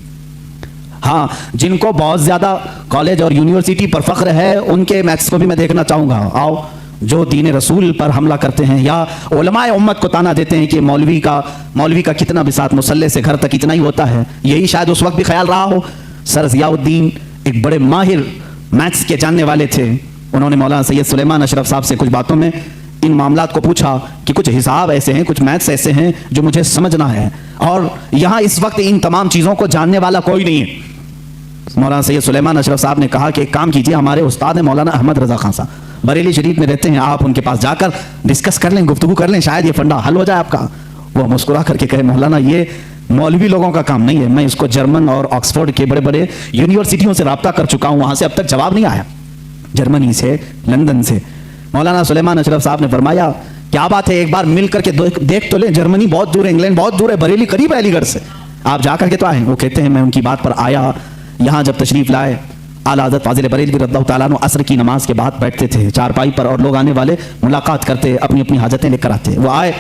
ہاں جن کو بہت زیادہ کالج اور یونیورسٹی پر فخر ہے ان کے میتھس کو بھی میں دیکھنا چاہوں گا. آؤ جو دین رسول پر حملہ کرتے ہیں یا علماء امت کو تانا دیتے ہیں کہ مولوی کا کتنا بساط مسلح سے گھر تک اتنا ہی ہوتا ہے, یہی شاید اس وقت بھی خیال رہا ہو. سر ضیاء الدین ایک بڑے ماہر میتھس کے جاننے والے تھے. انہوں نے مولانا سید سلیمان اشرف صاحب سے کچھ باتوں میں ان معاملات کو پوچھا کہ کچھ حساب ایسے ہیں, کچھ میتھس ایسے ہیں جو مجھے سمجھنا ہے, اور یہاں اس وقت ان تمام چیزوں کو جاننے والا کوئی نہیں ہے. مولانا سید سلیمان اشرف صاحب نے کہا کہ ایک کام کیجیے, ہمارے استاد ہیں مولانا احمد رضا خان صاحب, بریلی شریف میں رہتے ہیں, آپ ان کے پاس جا کر ڈسکس کر لیں, گفتگو کر لیں, شاید یہ فنڈا حل ہو جائے آپ کا. وہ مسکرا کر کے کہے مولانا یہ مولوی لوگوں کا کام نہیں ہے, میں اس کو جرمن اور آکسفورڈ کے بڑے بڑے یونیورسٹیوں سے رابطہ کر چکا ہوں, وہاں سے اب تک جواب نہیں آیا, جرمنی سے, لندن سے. مولانا سلیمان اشرف صاحب نے فرمایا کیا بات ہے, ایک بار مل کر کے دیکھ تو لیں, جرمنی بہت دور ہے, انگلینڈ بہت دور ہے, بریلی قریب ہے علی گڑھ سے, آپ جا کر کے تو آئیں. وہ کہتے ہیں میں ان کی بات پر آیا, یہاں جب تشریف لائے اعلیٰ حضرت فاضل بریلوی رضی اللہ تعالیٰ عنہ عصر کی نماز کے بعد بیٹھتے تھے چارپائی پر, اور لوگ آنے والے ملاقات کرتے, اپنی اپنی حاجتیں لے کر آتے. وہ آئے,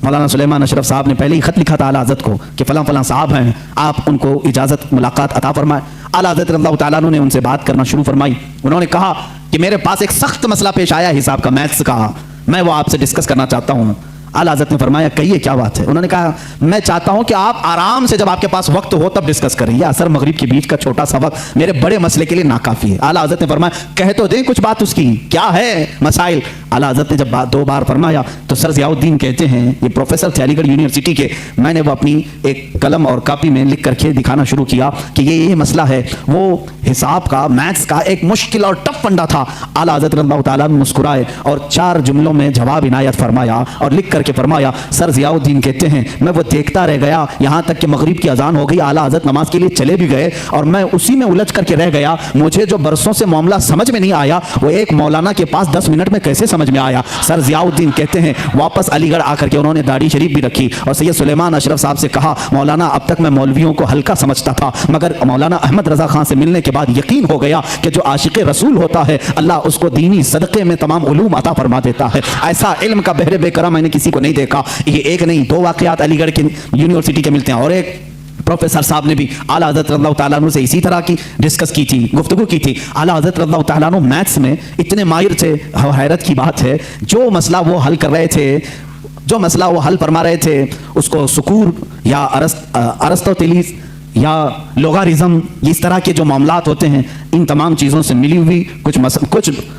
مولانا سلیمان اشرف صاحب نے پہلے ہی خط لکھا تھا اعلیٰ حضرت کو کہ فلاں فلاں صاحب ہیں, آپ ان کو اجازت ملاقات عطا فرمائے. اعلیٰ حضرت رضی اللہ تعالیٰ عنہ نے ان سے بات کرنا شروع فرمائی. انہوں نے کہا کہ میرے پاس ایک سخت مسئلہ پیش آیا حساب کا, میتھس کا, میں وہ آپ سے ڈسکس کرنا چاہتا ہوں. اعلیٰ حضرت نے فرمایا کہیے کیا بات ہے. انہوں نے کہا میں چاہتا ہوں کہ آپ آرام سے جب آپ کے پاس وقت ہو تب ڈسکس کریں, یہ عصر مغرب کے بیچ کا چھوٹا سا وقت میرے بڑے مسئلے کے لیے ناکافی ہے. اعلیٰ حضرت نے فرمایا کہہ تو دیں کچھ بات اس کی, کیا ہے مسائل. اعلیٰ حضرت نے جب بات دو بار فرمایا تو سر ضیاء الدین کہتے ہیں, یہ پروفیسر تھے علی گڑھ یونیورسٹی کے, میں نے وہ اپنی ایک قلم اور کاپی میں لکھ کر کے دکھانا شروع کیا کہ یہ مسئلہ ہے, وہ حساب کا, میتھس کا ایک مشکل اور ٹف فنڈا تھا. اعلیٰ حضرت رضی اللہ تعالیٰ مسکرائے اور 4 جملوں میں جواب عنایت فرمایا اور لکھ کر کے فرمایا سر ضیاء الدین کہتے ہیں میں وہ دیکھتا رہ گیا یہاں تک کہ مغرب کی اذان ہو گئی, اعلیٰ حضرت نماز کے لیے چلے بھی گئے اور میں اسی میں الجھ کر کے رہ گیا. مجھے جو برسوں سے معاملہ سمجھ میں نہیں آیا وہ ایک مولانا کے پاس 10 منٹ میں کیسے سمجھ میں آیا. سر ضیاء الدین کہتے ہیں واپس علی گڑھ آ کر کے انہوں نے داڑھی شریف بھی رکھی اور سید سلیمان اشرف صاحب سے کہا مولانا اب تک میں مولویوں کو ہلکا سمجھتا تھا, مگر مولانا احمد رضا خان سے ملنے کے بعد یقین ہو گیا کہ جو عاشق رسول ہوتا ہے اللہ اس کو دینی صدقے میں تمام علوم عطا فرما دیتا ہے. ایسا علم کا بحر بے کرم میں نے کسی کو نہیں دیکھا. یہ ایک نہیں 2 واقعات علی گڑھ کی یونیورسٹی کے ملتے ہیں, اور ایک پروفیسر صاحب نے بھی اعلیٰ حضرت رضی اللہ تعالیٰ عنہ سے اسی طرح کی ڈسکس کی تھی, گفتگو کی تھی. اعلیٰ حضرت رضی اللہ تعالیٰ عنہ میتھس میں اتنے ماہر تھے, حیرت کی بات ہے جو مسئلہ وہ حل کر رہے تھے, جو مسئلہ وہ حل فرما رہے تھے اس کو سکور یا ارسطوطلیس یا لوگارزم, اس طرح کے جو معاملات ہوتے ہیں ان تمام چیزوں سے ملی ہوئی کچھ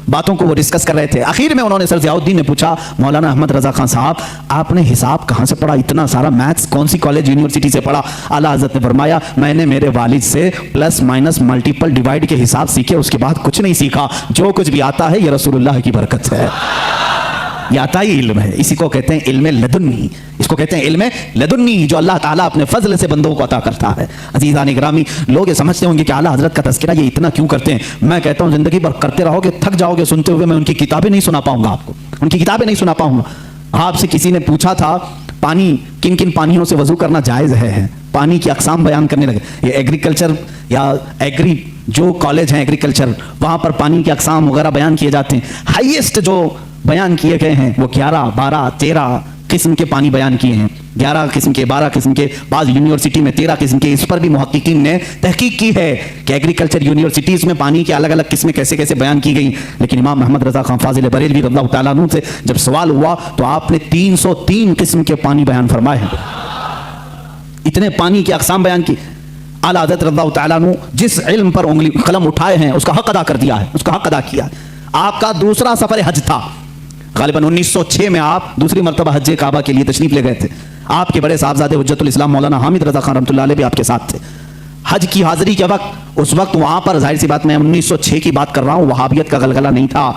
باتوں کو وہ ڈسکس کر رہے تھے. آخر میں انہوں نے سر ضیاء الدین نے پوچھا مولانا احمد رضا خان صاحب آپ نے حساب کہاں سے پڑھا, اتنا سارا میتھس کون سی کالج یونیورسٹی سے پڑھا. اعلیٰ حضرت نے فرمایا میں نے میرے والد سے پلس مائنس ملٹیپل ڈیوائڈ کے حساب سیکھے, اس کے بعد کچھ نہیں سیکھا. جو کچھ بھی آتا ہے یہ رسول اللہ کی برکت ہے, یہ عطائی علم ہے. اسی کو کہتے ہیں علم لدنی, اس کو کہتے ہیں علم لدنی جو اللہ تعالیٰ اپنے فضل سے بندوں کو عطا کرتا ہے. عزیزان گرامی, لوگ یہ سمجھتے ہوں گے کہ اعلیٰ حضرت کا تذکرہ یہ اتنا کیوں کرتے ہیں. میں کہتا ہوں زندگی بھر کرتے رہو گے تھک جاؤ گے سنتے ہوئے, میں ان کی کتابیں نہیں سنا پاؤں گا آپ کو, ان کی کتابیں نہیں سنا پاؤں گا. آپ سے کسی نے پوچھا تھا پانی کن کن پانیوں سے وضو کرنا جائز ہے, پانی کی اقسام بیان کرنے لگے. یہ ایگریکلچر یا ایگری جو کالج ہیں ایگریکلچر وہاں پر پانی کی اقسام وغیرہ بیان کیے جاتے ہیں. ہائیسٹ جو بیان کیے گئے ہیں وہ 11, 12, 13 قسم کے پانی بیان کیے ہیں, 11 قسم کے, 12 قسم کے, بعض یونیورسٹی میں 13 قسم کے. اس پر بھی محققین نے تحقیق کی ہے کہ ایگریکلچر یونیورسٹیز میں پانی کے الگ الگ قسمیں کیسے کیسے بیان کی گئی. لیکن امام محمد رضا خان فاضل بریلوی رضی اللہ تعالیٰ عنہ سے جب سوال ہوا تو آپ نے 303 قسم کے پانی بیان فرمائے ہیں, اتنے پانی کی اقسام بیان کی. اعلیٰ حضرت رضی اللہ تعالیٰ عنہ جس علم پر انگلی قلم اٹھائے ہیں اس کا حق ادا کر دیا ہے, اس کا حق ادا کیا. آپ کا دوسرا سفر حج تھا, غالباً 1906 میں آپ دوسری مرتبہ حج کعبہ کے لیے تشریف لے گئے تھے. آپ کے بڑے صاحبزادے حجت الاسلام مولانا حامد رضا خان رحمۃ اللہ علیہ بھی آپ کے ساتھ تھے. حج کی حاضری کے وقت اس وقت وہاں پر ظاہر سی بات میں 1906 کی بات کر رہا ہوں, وہابیت کا غلغلہ نہیں تھا,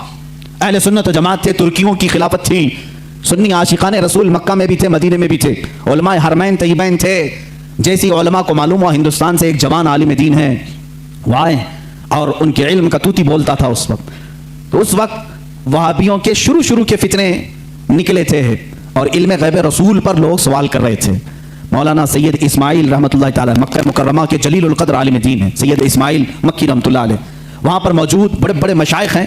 اہل سنت و جماعت تھے, ترکیوں کی خلافت تھی, سنی عاشقان رسول مکہ میں بھی تھے, مدینے میں بھی تھے, علماء حرمین طیبین تھے. جیسی علماء کو معلوم ہوا ہندوستان سے ایک جوان عالم دین ہے وہ آئے اور ان کے علم کا توتی بولتا تھا اس وقت. تو اس وقت وہابیوں کے شروع کے فتنے نکلے تھے اور علم غیب رسول پر لوگ سوال کر رہے تھے. مولانا سید اسماعیل رحمۃ اللہ تعالی مکہ مکرمہ کے جلیل القدر عالم دین ہیں, سید اسماعیل مکی رحمۃ اللہ علیہ, وہاں پر موجود بڑے بڑے مشائخ ہیں.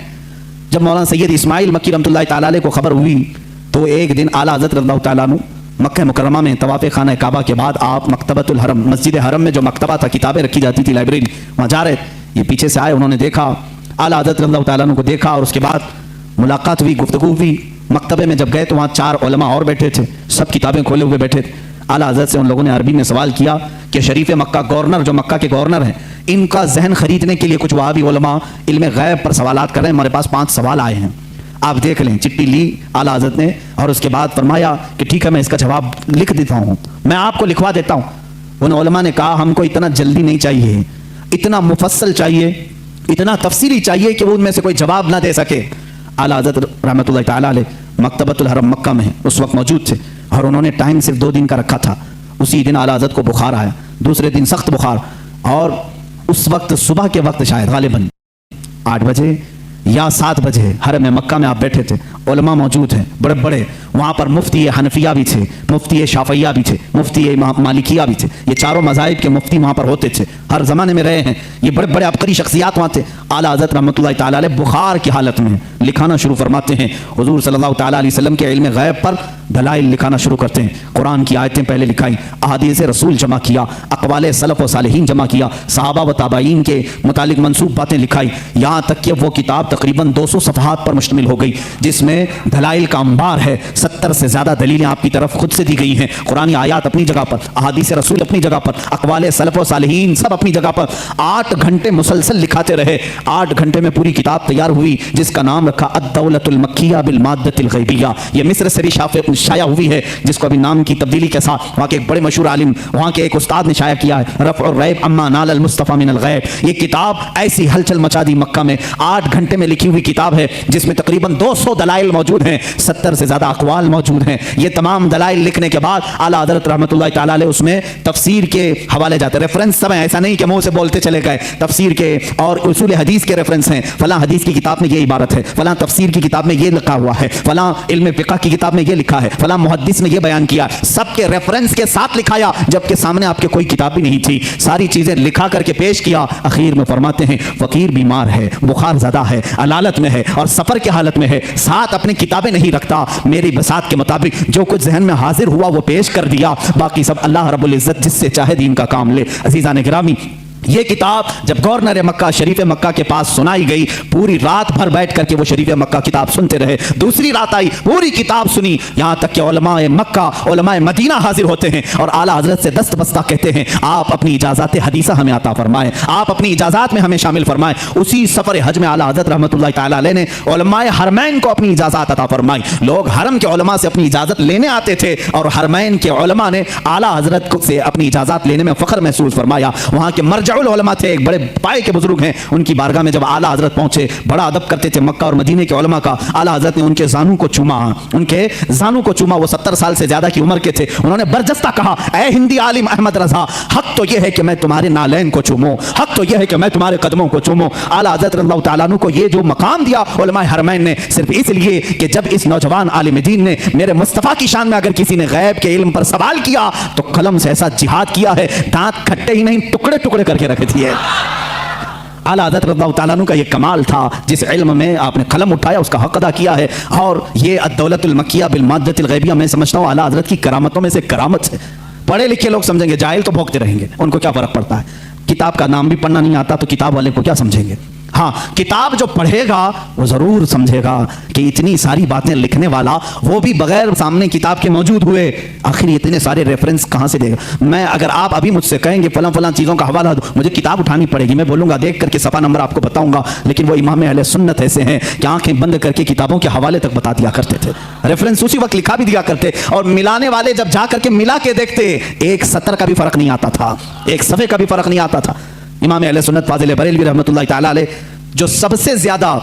جب مولانا سید اسماعیل مکی رحمۃ اللہ تعالی علیہ کو خبر ہوئی تو ایک دن اعلیٰ حضرت رضی اللہ تعالیٰ عنہ مکہ مکرمہ میں طواف خانہ کعبہ کے بعد آپ مکتبۃ الحرم, مسجد حرم میں جو مکتبہ تھا, کتابیں رکھی جاتی تھی, لائبریری, وہاں جا رہے. یہ پیچھے سے آئے, انہوں نے دیکھا اعلیٰ حضرت رضی اللہ تعالیٰ عنہ کو دیکھا اور اس کے بعد ملاقات ہوئی, گفتگو ہوئی. مکتبے میں جب گئے تو وہاں 4 علماء اور بیٹھے تھے, سب کتابیں کھولے ہوئے بیٹھے تھے. اعلیٰ حضرت سے ان لوگوں نے عربی میں سوال کیا کہ شریف مکہ گورنر, جو مکہ کے گورنر ہیں, ان کا ذہن خریدنے کے لیے کچھ وہابی علماء علم غیب پر سوالات کر رہے ہیں, ہمارے پاس 5 سوال آئے ہیں. آپ دیکھ لیں چٹھی لی اعلیٰ حضرت نے اور اس کے بعد فرمایا کہ ٹھیک ہے میں اس کا جواب لکھ دیتا ہوں، میں آپ کو لکھوا دیتا ہوں۔ ان علماء نے کہا ہم کو اتنا جلدی نہیں چاہیے، اتنا مفصل چاہیے، اتنا تفصیلی چاہیے کہ وہ ان میں سے کوئی جواب نہ دے سکے۔ اعلیٰ حضرت رحمۃ اللہ تعالیٰ علیہ مکتبۃ الحرم مکہ میں اس وقت موجود تھے اور انہوں نے ٹائم صرف 2 دن کا رکھا تھا۔ اسی دن اعلیٰ حضرت کو بخار آیا، دوسرے دن سخت بخار، اور اس وقت صبح کے وقت شاید غالباً 8 بجے یا 7 بجے حرم مکہ میں آپ بیٹھے تھے، علماء موجود ہیں بڑے بڑے، وہاں پر مفتی حنفیہ بھی تھے، مفتی شافعیہ بھی تھے، مفتی مالکیہ بھی تھے، یہ چاروں مذاہب کے مفتی وہاں پر ہوتے تھے، ہر زمانے میں رہے ہیں، یہ بڑے بڑے عبقری شخصیات وہاں تھے۔ اعلیٰ حضرت رحمۃ اللہ تعالیٰ علیہ بخار کی حالت میں لکھانا شروع فرماتے ہیں، حضور صلی اللہ تعالیٰ علیہ وسلم کے علم غیب پر دلائل لکھانا شروع کرتے ہیں، قرآن کی آیتیں پہلے لکھائی، احادیث رسول جمع کیا، اقوال سلف و صالحین جمع کیا، صحابہ و تابعین کے متعلق منسوب باتیں لکھائی، یہاں تک کہ وہ کتاب تقریباً 200 صفحات پر مشتمل ہو گئی، جس میں دلائل کا انبار ہے، 70 سے زیادہ دلیلیں آپ کی طرف خود سے دی گئی ہیں، قرآن آیات اپنی جگہ پر، احادیث رسول اپنی جگہ پر، اقوال سلف و صالحین سب اپنی جگہ پر۔ 8 گھنٹے مسلسل لکھاتے رہے، 8 گھنٹے میں پوری کتاب تیار ہوئی جس کا نام رکھا الدولۃ المکیہ بالمادۃ الغیبیہ۔ یہ مصر سے بھی شائع ہوئی ہے، جس کو ابھی نام کی تبدیلی کے ساتھ وہاں کے ایک بڑے مشہور عالم، وہاں کے ایک استاد نے شائع کیا ہے، رفع الریب اما نال المصطفیٰ من الغیب۔ یہ کتاب ایسی ہلچل مچا دی مکہ میں، 8 گھنٹے میں لکھی ہوئی کتاب ہے جس میں تقریباً 200 دلائل موجود ہیں، 70 سے زیادہ اقوال موجود ہیں۔ یہ تمام دلائل لکھنے کے بعد اعلیٰ حضرت رحمۃ اللہ تعالیٰ علیہ اس میں تفسیر کے حوالے جاتے، ریفرنس سب ہیں، ایسا نہیں کہ منہ سے بولتے چلے گئے، تفسیر کے اور اصول حدیث کے ریفرنس ہیں، فلاں حدیث کی کتاب میں یہ عبارت ہے، فلاں تفسیر کی کتاب میں یہ لکھا ہوا ہے، فلاں علم فقہ کی کتاب میں یہ لکھا ہے، فلاں محدث نے یہ بیان کیا، سب کے ریفرنس کے ساتھ لکھایا، جبکہ سامنے آپ کے کوئی کتاب بھی نہیں تھی، ساری چیزیں لکھا کر کے پیش کیا۔ اخیر میں فرماتے ہیں فقیر بیمار ہے، بخار زدہ ہے، علالت میں ہے اور سفر کی حالت میں ہے، ساتھ اپنی کتابیں نہیں رکھتا، میری بساط کے مطابق جو کچھ ذہن میں حاضر ہوا وہ پیش کر دیا، باقی سب اللہ رب العزت جس سے چاہے دین کا کام لے۔ عزیزان گرامی، یہ کتاب جب گورنر مکہ شریف مکہ کے پاس سنائی گئی، پوری رات بھر بیٹھ کر کے وہ شریف مکہ کتاب سنتے رہے، دوسری رات آئی پوری کتاب سنی، یہاں تک کہ علماء مکہ علماء مدینہ حاضر ہوتے ہیں اور اعلیٰ حضرت سے دست بستہ کہتے ہیں آپ اپنی اجازات حدیثہ ہمیں عطا فرمائیں، آپ اپنی اجازات میں ہمیں شامل فرمائیں۔ اسی سفر حج میں اعلیٰ حضرت رحمۃ اللہ تعالیٰ علیہ نے علماء حرمین کو اپنی اجازات عطا فرمائی، لوگ حرم کے علماء سے اپنی اجازت لینے آتے تھے اور حرمین کے علماء نے اعلیٰ حضرت سے اپنی اجازات لینے میں فخر محسوس فرمایا۔ وہاں کے مرجع العلماء تھے، ایک بڑے پائے کے بزرگ ہیں، ان کی بارگاہ میں جب اعلیٰ حضرت پہنچے، بڑا ادب کرتے تھے مکہ اور مدینے کے علماء کا، اعلیٰ حضرت نے ان کے زانوں کو چوما، ان کے زانوں کو چوما، وہ 70 سال سے زیادہ کی عمر کے تھے، انہوں نے برجستہ کہا اے ہندی عالم احمد رضا، حق تو یہ ہے کہ میں تمہارے نالین کو چوموں، حق تو یہ ہے کہ میں تمہارے قدموں کو چوموں۔ اعلیٰ حضرت رضی اللہ تعالیٰ عنہ کو یہ جو مقام دیا علماء حرمین نے، صرف اس لیے کہ جب اس نوجوان عالم دین نے میرے مصطفیٰ کی شان میں اگر کسی نے غیب کے علم پر سوال کیا تو قلم سے ایسا جہاد کیا ہے، دانت کھٹے ہی نہیں ٹکڑے ٹکڑے کر کے رکھ دیے۔ اعلیٰ حضرت رضی اللہ تعالیٰ عنہ کا یہ کمال تھا، جس علم میں آپ نے قلم اٹھایا اس کا حق ادا کیا ہے، اور یہ الدولۃ المکیہ بالمادۃ الغیبیہ میں سمجھتا ہوں اعلیٰ حضرت کی کرامتوں میں سے کرامت ہے۔ پڑھے لکھے لوگ سمجھیں گے، جاہل تو بھوکتے رہیں گے، ان کو کیا فرق پڑتا ہے، کتاب کا نام بھی پڑھنا نہیں آتا تو کتاب والے کو کیا سمجھیں گے۔ ہاں، کتاب جو پڑھے گا وہ ضرور سمجھے گا کہ اتنی ساری باتیں لکھنے والا وہ بھی بغیر سامنے کتاب کے موجود ہوئے، آخر اتنے سارے ریفرنس کہاں سے دے گا۔ میں اگر آپ ابھی مجھ سے کہیں گے فلاں فلاں چیزوں کا حوالہ دو، مجھے کتاب اٹھانی پڑے گی، میں بولوں گا دیکھ کر کے صفحہ نمبر آپ کو بتاؤں گا، لیکن وہ امام اہل سنت ایسے ہیں کہ آنکھیں بند کر کے کتابوں کے حوالے تک بتا دیا کرتے تھے، ریفرنس اسی وقت لکھا بھی دیا کرتے، اور ملانے والے جب جا کر کے ملا کے دیکھتے ایک سطر کا بھی فرق نہیں آتا تھا، ایک صفحے کا بھی فرق نہیں آتا تھا۔ امام اہل سنت فاضل بریلوی رحمۃ اللہ تعالیٰ علیہ جو سب سے زیادہ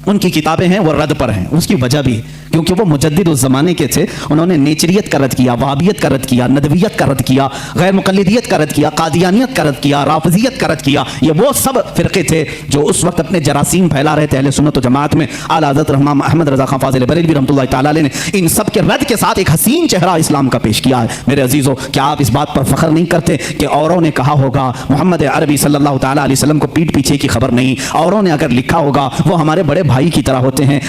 ان کی کتابیں ہیں وہ رد پر ہیں، اس کی وجہ بھی کیونکہ وہ مجدد اس زمانے کے تھے، انہوں نے نیچریت کا رد کیا، وہابیت کا رد کیا، ندویت کا رد کیا، غیر مقلدیت کا رد کیا، قادیانیت کا رد کیا، رافضیت کا رد کیا۔ یہ وہ سب فرقے تھے جو اس وقت اپنے جراثیم پھیلا رہے تھے اہل سنت و جماعت میں۔ اعلیٰ حضرت امام احمد رضا خان فاضل بریلوی رحمۃ اللہ تعالیٰ علیہ نے ان سب کے رد کے ساتھ ایک حسین چہرہ اسلام کا پیش کیا ہے۔ میرے عزیزو، کیا آپ اس بات پر فخر نہیں کرتے کہ اوروں نے کہا ہوگا محمد عربی صلی اللہ تعالیٰ علیہ وسلم کو پیٹ پیچھے کی خبر نہیں، اوروں نے اگر لکھا ہوگا وہ ہمارے بڑے بھائی کی طرح ہوتے ہیں،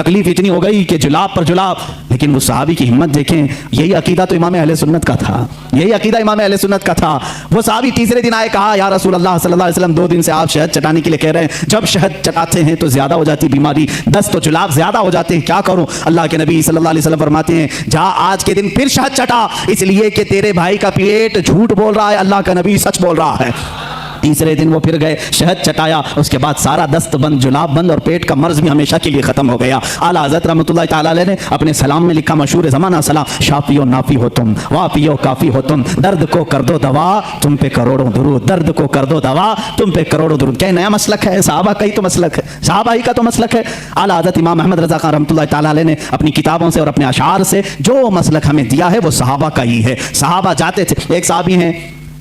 تکلیف اتنی ہو گئی کہ جلاب پر جلاب. لیکن وہ صحابی کی ہمت دیکھیں. یہی عقیدہ تو امام اہل سنت کا تھا, یہی عقیدہ امام اہل سنت کا تھا. وہ صحابی تیسرے دن آئے, کہا یا رسول اللہ صلی اللہ علیہ وسلم 2 دن سے آپ شہد چٹانے کے لیے کہہ رہے ہیں, جب شہد چٹاتے ہیں تو زیادہ ہو جاتی بیماری, دست و جلاب زیادہ ہو جاتے ہیں, کیا کروں؟ اللہ کے نبی صلی اللہ علیہ وسلم فرماتے ہیں جا آج کے دن پھر شہد چٹا, اس لیے کہ تیرے بھائی کا پیٹ جھوٹ بول رہا ہے, اللہ کا نبی سچ بول رہا ہے. تیسرے دن وہ پھر گئے, شہد چٹایا, اس کے بعد سارا دست بند, جلاب بند اور پیٹ کا مرض بھی ہمیشہ کے لیے ختم ہو گیا. اعلیٰ حضرت رحمۃ اللہ تعالیٰ علیہ نے اپنے سلام میں لکھا, مشہور زمانہ سلام, شافی و نافی ہو تم, وافی و کافی ہو تم, درد کو کر دو دوا تم پہ کروڑوں درود, درد کو کر دو دوا تم پہ کروڑوں درود. کیا نیا مسلک ہے؟ صحابہ کا ہی تو مسلک ہے, صحابہ ہی کا تو مسلک ہے. اعلیٰ حضرت امام احمد رضا خان رحمۃ اللہ تعالیٰ علیہ نے اپنی کتابوں سے اور اپنے اشعار سے جو مسلک ہمیں دیا ہے وہ صحابہ کا ہی ہے. صحابہ جاتے تھے. ایک صحابی ہیں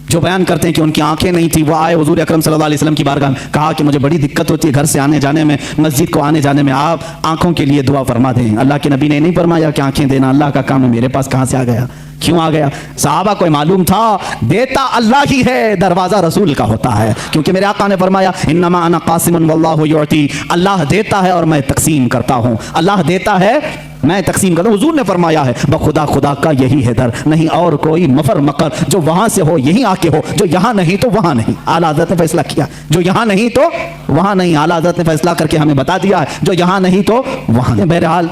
جو بیان کرتے ہیں کہ ان کی آنکھیں نہیں تھی, وہ آئے حضور اکرم صلی اللہ علیہ وسلم کی بارگاہ میں, کہا کہ مجھے بڑی دقت ہوتی ہے گھر سے آنے جانے میں, مسجد کو آنے جانے میں, آپ آنکھوں کے لیے دعا فرما دیں. اللہ کے نبی نے نہیں فرمایا کہ آنکھیں دینا اللہ کا کام ہے, میرے پاس کہاں سے آ گیا, کیوں آ گیا؟ صحابہ کو معلوم تھا دیتا اللہ ہی ہے, دروازہ رسول کا ہوتا ہے, کیونکہ میرے آقا نے فرمایا انما انا قاسم واللہ یعطی, اللہ دیتا ہے اور میں تقسیم کرتا ہوں, اللہ دیتا ہے میں تقسیم کرتا ہوں. حضور نے فرمایا ہے بخدا خدا کا یہی ہے در, نہیں اور کوئی مفر مکر, جو وہاں سے ہو یہیں آ کے ہو, جو یہاں نہیں تو وہاں نہیں. اعلیٰ حضرت نے فیصلہ کیا, جو یہاں نہیں تو وہاں نہیں. اعلیٰ حضرت نے فیصلہ کر کے ہمیں بتا دیا ہے جو یہاں نہیں تو وہاں نہیں. بہرحال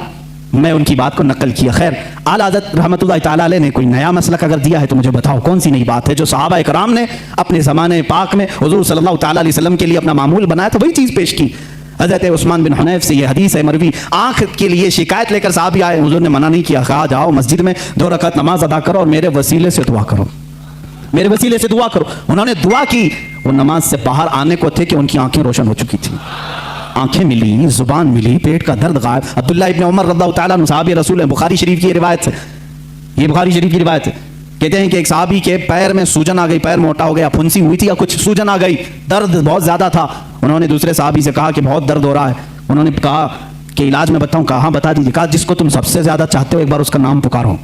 میں ان کی بات کو نقل کیا. خیر, اعلیٰ حضرت رحمۃ اللہ تعالیٰ علیہ نے کوئی نیا مسلک اگر دیا ہے تو مجھے بتاؤ کون سی نئی بات ہے جو صحابہ کرام نے اپنے زمانے پاک میں حضور صلی اللہ تعالیٰ علیہ وسلم کے لیے اپنا معمول بنایا تھا, وہی چیز پیش کی. حضرت عثمان بن حنیف سے یہ حدیث ہے مروی, آنکھ کے لیے شکایت لے کر صحابی آئے, حضور نے منع نہیں کیا, کہا جاؤ مسجد میں 2 رکعت نماز ادا کرو اور میرے وسیلے سے دعا کرو, میرے وسیلے سے دعا کرو. انہوں نے دعا کی, وہ نماز سے باہر آنے کو تھے کہ ان کی آنکھیں روشن ہو چکی تھیں, آنکھیں ملی, زبان ملی, پیٹ کا درد غائب. عبداللہ ابن عمر رضی اللہ تعالیٰ عنہ صحابی رسول ہیں, بخاری شریف کی روایت سے, یہ بخاری شریف کی روایت ہے, کہتے ہیں کہ ایک صحابی کے پیر میں سوجن آ گئی, پیر موٹا ہو گیا, پھنسی ہوئی تھی یا کچھ سوجن آ گئی, درد بہت زیادہ تھا. انہوں نے دوسرے صحابی سے کہا کہ بہت درد ہو رہا ہے. انہوں نے کہا کہ علاج میں بتاؤں, کہا ہاں بتا دیجیے. کہا جس کو تم سب سے زیادہ چاہتے ہو ایک بار اس کا نام پکارو.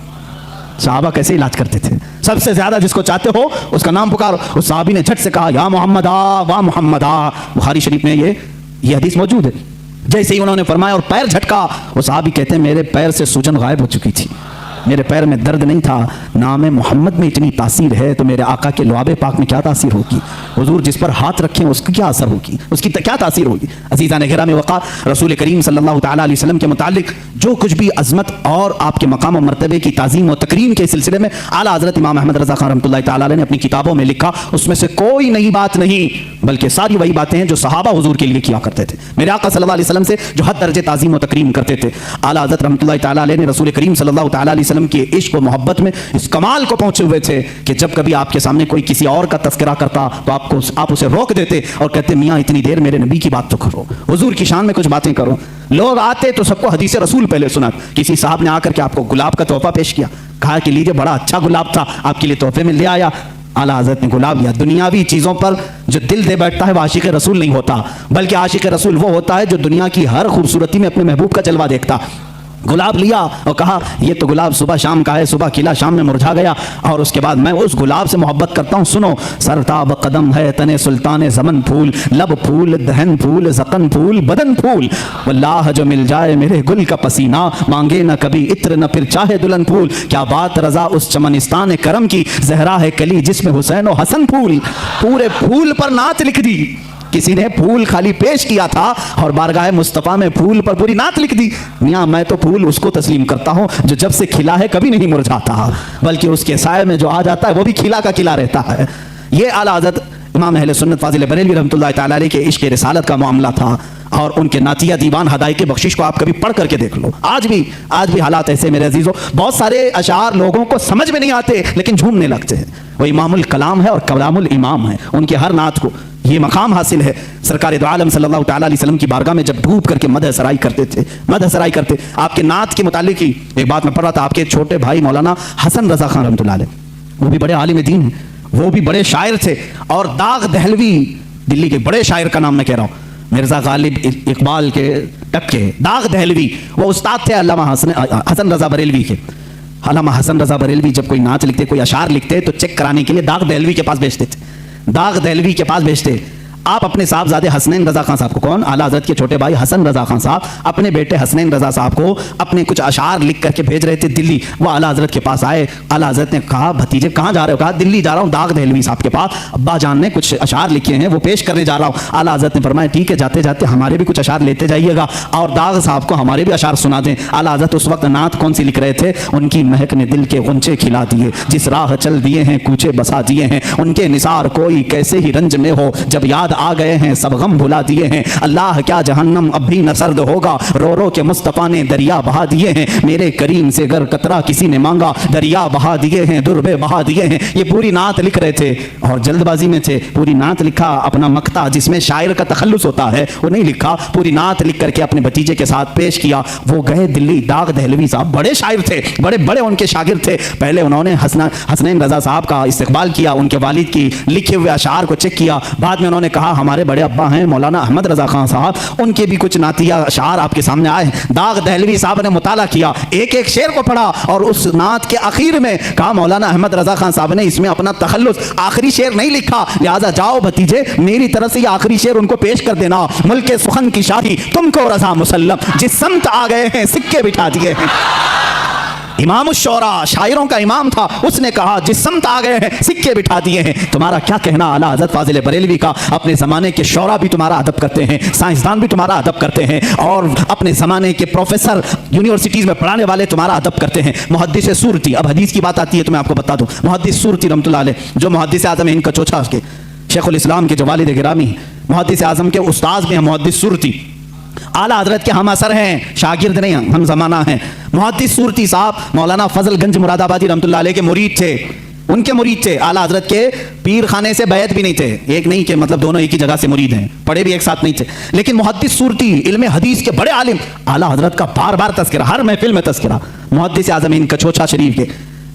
صحابہ کیسے علاج کرتے تھے, سب سے زیادہ جس کو چاہتے ہو اس کا نام پکارو. اس صحابی نے جھٹ سے کہا یا محمد آ وا محمد آ. بخاری شریف میں یہ حدیث موجود ہے. جیسے ہی انہوں نے فرمایا اور پیر جھٹکا, وہ صحابی کہتے ہیں میرے پیر سے سوجن غائب ہو چکی تھی, میرے پیر میں درد نہیں تھا. نام محمد میں اتنی تاثیر ہے تو میرے آقا کے لعاب پاک میں کیا تاثیر ہوگی, حضور جس پر ہاتھ رکھیں اس کا کیا اثر ہوگی, اس کی کیا تاثیر ہوگی. عزیزان گرامی وقار, رسول کریم صلی اللہ تعالیٰ علیہ وسلم کے متعلق جو کچھ بھی عظمت اور آپ کے مقام و مرتبے کی تعظیم و تکریم کے سلسلے میں اعلیٰ حضرت امام احمد رضا خان رحمۃ اللہ تعالیٰ علیہ نے اپنی کتابوں میں لکھا, اس میں سے کوئی نئی بات نہیں بلکہ ساری وہی باتیں ہیں جو صحابہ حضور کے لیے کیا کرتے تھے, میرے آقا صلی اللہ علیہ وسلم سے جو حد درجے تعظیم و تکریم کرتے تھے. اعلیٰ حضرت رحمۃ اللہ تعالیٰ علیہ نے رسول کریم صلی اللہ تعالیٰ علیہ وسلم کے عشق و محبت میں اس کمال کو پہنچے ہوئے تھے کہ جب کبھی آپ کے سامنے کوئی کسی اور کا تذکرہ کرتا تو آپ اسے روک دیتے اور کہتے میاں اتنی دیر میرے نبی کی بات تو کرو, حضور کی شان میں کچھ باتیں کرو. لوگ آتے تو سب کو حدیث رسول پہلے سنا. کسی صاحب نے آ کر کے آپ کو گلاب کا تحفہ پیش کیا, کہا کہ لیجیے بڑا اچھا گلاب تھا, آپ کے لیے تحفے میں لے آیا. اعلیٰ حضرت نے گلاب لیا. دنیاوی چیزوں پر جو دل دے بیٹھتا ہے وہ عاشق رسول نہیں ہوتا, بلکہ عاشق رسول وہ ہوتا ہے جو دنیا کی ہر خوبصورتی میں اپنے محبوب کا جلوہ دیکھتا. گلاب لیا اور کہا یہ تو گلاب صبح شام کا ہے, صبح کھلا شام میں مرجھا گیا, اور اس کے بعد میں اس گلاب سے محبت کرتا ہوں. سنو, سرتاب قدم ہے تنے سلطان زمن پھول, لب پھول دہن پھول زقن پھول بدن پھول, واللہ جو مل جائے میرے گل کا پسینہ, مانگے نہ کبھی عطر نہ پھر چاہے دلہن پھول. کیا بات رضا اس چمنستان کرم کی, زہرا ہے کلی جس میں حسین و حسن پھول. پورے پھول پر نعت لکھ دی, کسی نے پھول خالی پیش کیا تھا اور بارگاہ مصطفیٰ میں پھول پر پوری نعت لکھ دی. میاں میں تو پھول اس کو تسلیم کرتا ہوں جو جب سے کھلا ہے کبھی نہیں مرجھاتا, بلکہ اس کے سائے میں جو آ جاتا ہے وہ بھی کھلا کا کھلا رہتا ہے. یہ اعلیٰ حضرت امام اہل سنت فاضل بریلوی رحمۃ اللہ تعالیٰ علیہ کے عشق رسالت کا معاملہ تھا, اور ان کے نعتیہ دیوان ہدایت بخشش کو آپ کبھی پڑھ کر کے دیکھ لو. آج بھی حالات ایسے میرے عزیزوں, بہت سارے اشعار لوگوں کو سمجھ میں نہیں آتے لیکن جھومنے لگتے ہیں. وہ امام الکلام ہے اور کلام الامام ہے, ان کے ہر نعت کو یہ مقام حاصل ہے. سرکار دو عالم صلی اللہ تعالیٰ علیہ وسلم کی بارگاہ میں جب ڈوب کر کے مدح سرائی کرتے, آپ کے نعت کے متعلق ہی ایک بات میں پڑھ رہا تھا. آپ کے چھوٹے بھائی مولانا حسن رضا خان رحمۃ اللہ علیہ, وہ بھی بڑے عالم دین ہیں, وہ بھی بڑے شاعر تھے. اور داغ دہلوی, دلی کے بڑے شاعر کا نام میں کہہ رہا ہوں, مرزا غالب اقبال کے ٹکے, داغ دہلوی, وہ استاد تھے علامہ حسن رضا بریلوی کے. علامہ حسن رضا بریلوی جب کوئی نعت لکھتے, کوئی اشعار لکھتے تو چیک کرانے کے لیے داغ دہلوی کے پاس بھیجتے تھے. داغ دہلوی کے پاس بھیجتے. آپ اپنے صاحبزادے حسنین رضا خان صاحب کو، کون؟ اعلیٰ حضرت کے چھوٹے بھائی حسن رضا خان صاحب اپنے بیٹے حسنین رضا صاحب کو اپنے کچھ اشعار لکھ کر کے بھیج رہے تھے دلی. وہ اعلیٰ حضرت کے پاس آئے. اعلیٰ حضرت نے کہا بھتیجے کہاں جا رہے ہو؟ کہا دلی جا رہا ہوں داغ دہلوی صاحب کے پاس، ابا جان نے کچھ اشعار لکھے ہیں وہ پیش کرنے جا رہا ہوں. اعلیٰ حضرت نے فرمایا ٹھیک ہے، جاتے جاتے ہمارے بھی کچھ اشعار لیتے جائیے گا اور داغ صاحب کو ہمارے بھی اشعار سنا دیں. اعلیٰ حضرت اس وقت نعت کون سی لکھ رہے تھے؟ ان کی مہک نے دل کے غنچے کھلا دیے، جس راہ چل دیے ہیں کوچے بسا دیے ہیں، ان کے نثار کوئی کیسے ہی رنج میں ہو، جب یاد آ گئے ہیں سب غم بھلا دیے ہیں. اللہ کیا جہنم اب بھی نہ سرد ہوگا، رو رو کے مصطفیٰ نے دریا بہا دیے ہیں، میرے کریم سے گر قطرہ کسی نے مانگا، دریا بہا دیے ہیں دربے بہا دیے ہیں. یہ پوری نعت لکھ رہے تھے اور جلد بازی میں تھے. پوری نعت لکھا، اپنا مقطع جس میں شاعر کا تخلص ہوتا ہے وہ نہیں لکھا، پوری نعت لکھ کر کے اپنے بھتیجے کے ساتھ پیش کیا. وہ گئے دلی. داغ دہلوی صاحب بڑے شاعر تھے، بڑے بڑے ان کے شاگرد تھے. پہلے انہوں نے حسنین رضا صاحب کا استقبال کیا، ان کے والد کی لکھے ہوئے اشعار کو چیک کیا. بعد میں انہوں نے کہا ہمارے بڑے ابا ہیں مولانا احمد رضا خان صاحب، ان کے بھی کچھ نعتیہ اشعار آپ کے سامنے آئے. داغ دہلوی صاحب نے مطالعہ کیا، ایک ایک شعر کو پڑھا اور اس نعت کے آخر میں کہا مولانا احمد رضا خان صاحب نے اس میں اپنا تخلص آخری شعر نہیں لکھا، لہذا جاؤ بھتیجے میری طرف سے یہ آخری شعر ان کو پیش کر دینا. ملک سخن کی شاہی تم کو رضا مسلم، جس سمت آ گئے ہیں سکے بٹھا دیے ہیں. امام الشعراء شاعروں کا امام تھا، اس نے کہا جس سمت آ گئے ہیں سکے بٹھا دیے ہیں. تمہارا کیا کہنا اعلیٰ حضرت فاضل بریلوی کا؟ اپنے زمانے کے شعراء بھی تمہارا ادب کرتے ہیں، سائنسدان بھی تمہارا ادب کرتے ہیں اور اپنے زمانے کے پروفیسر یونیورسٹیز میں پڑھانے والے تمہارا ادب کرتے ہیں. محدث سورتی، اب حدیث کی بات آتی ہے تو میں آپ کو بتا دوں، محدث سورتی رحمۃ اللہ علیہ جو محدث اعظم ہیں، ان کا چوچا کے شیخ الاسلام کے جو والد گرامی محدث اعظم کے استاذ بھی ہیں محدث سورتی، اعلیٰ حضرت کے ہم اثر ہیں، شاگرد نہیں ہم زمانہ ہیں. محدث سورتی صاحب مولانا فضل گنج مراد آبادی رحمۃ اللہ علیہ کے مرید تھے، ان کے مرید تھے. اعلیٰ حضرت کے پیر خانے سے بیعت بھی نہیں تھے، ایک نہیں کہ مطلب دونوں ایک ہی جگہ سے مرید ہیں، پڑھے بھی ایک ساتھ نہیں تھے. لیکن محدث سورتی علم حدیث کے بڑے عالم، اعلیٰ حضرت کا بار بار تذکرہ، ہر محفل میں تذکرہ. محدث اعظم ان کا چوچا شریف کے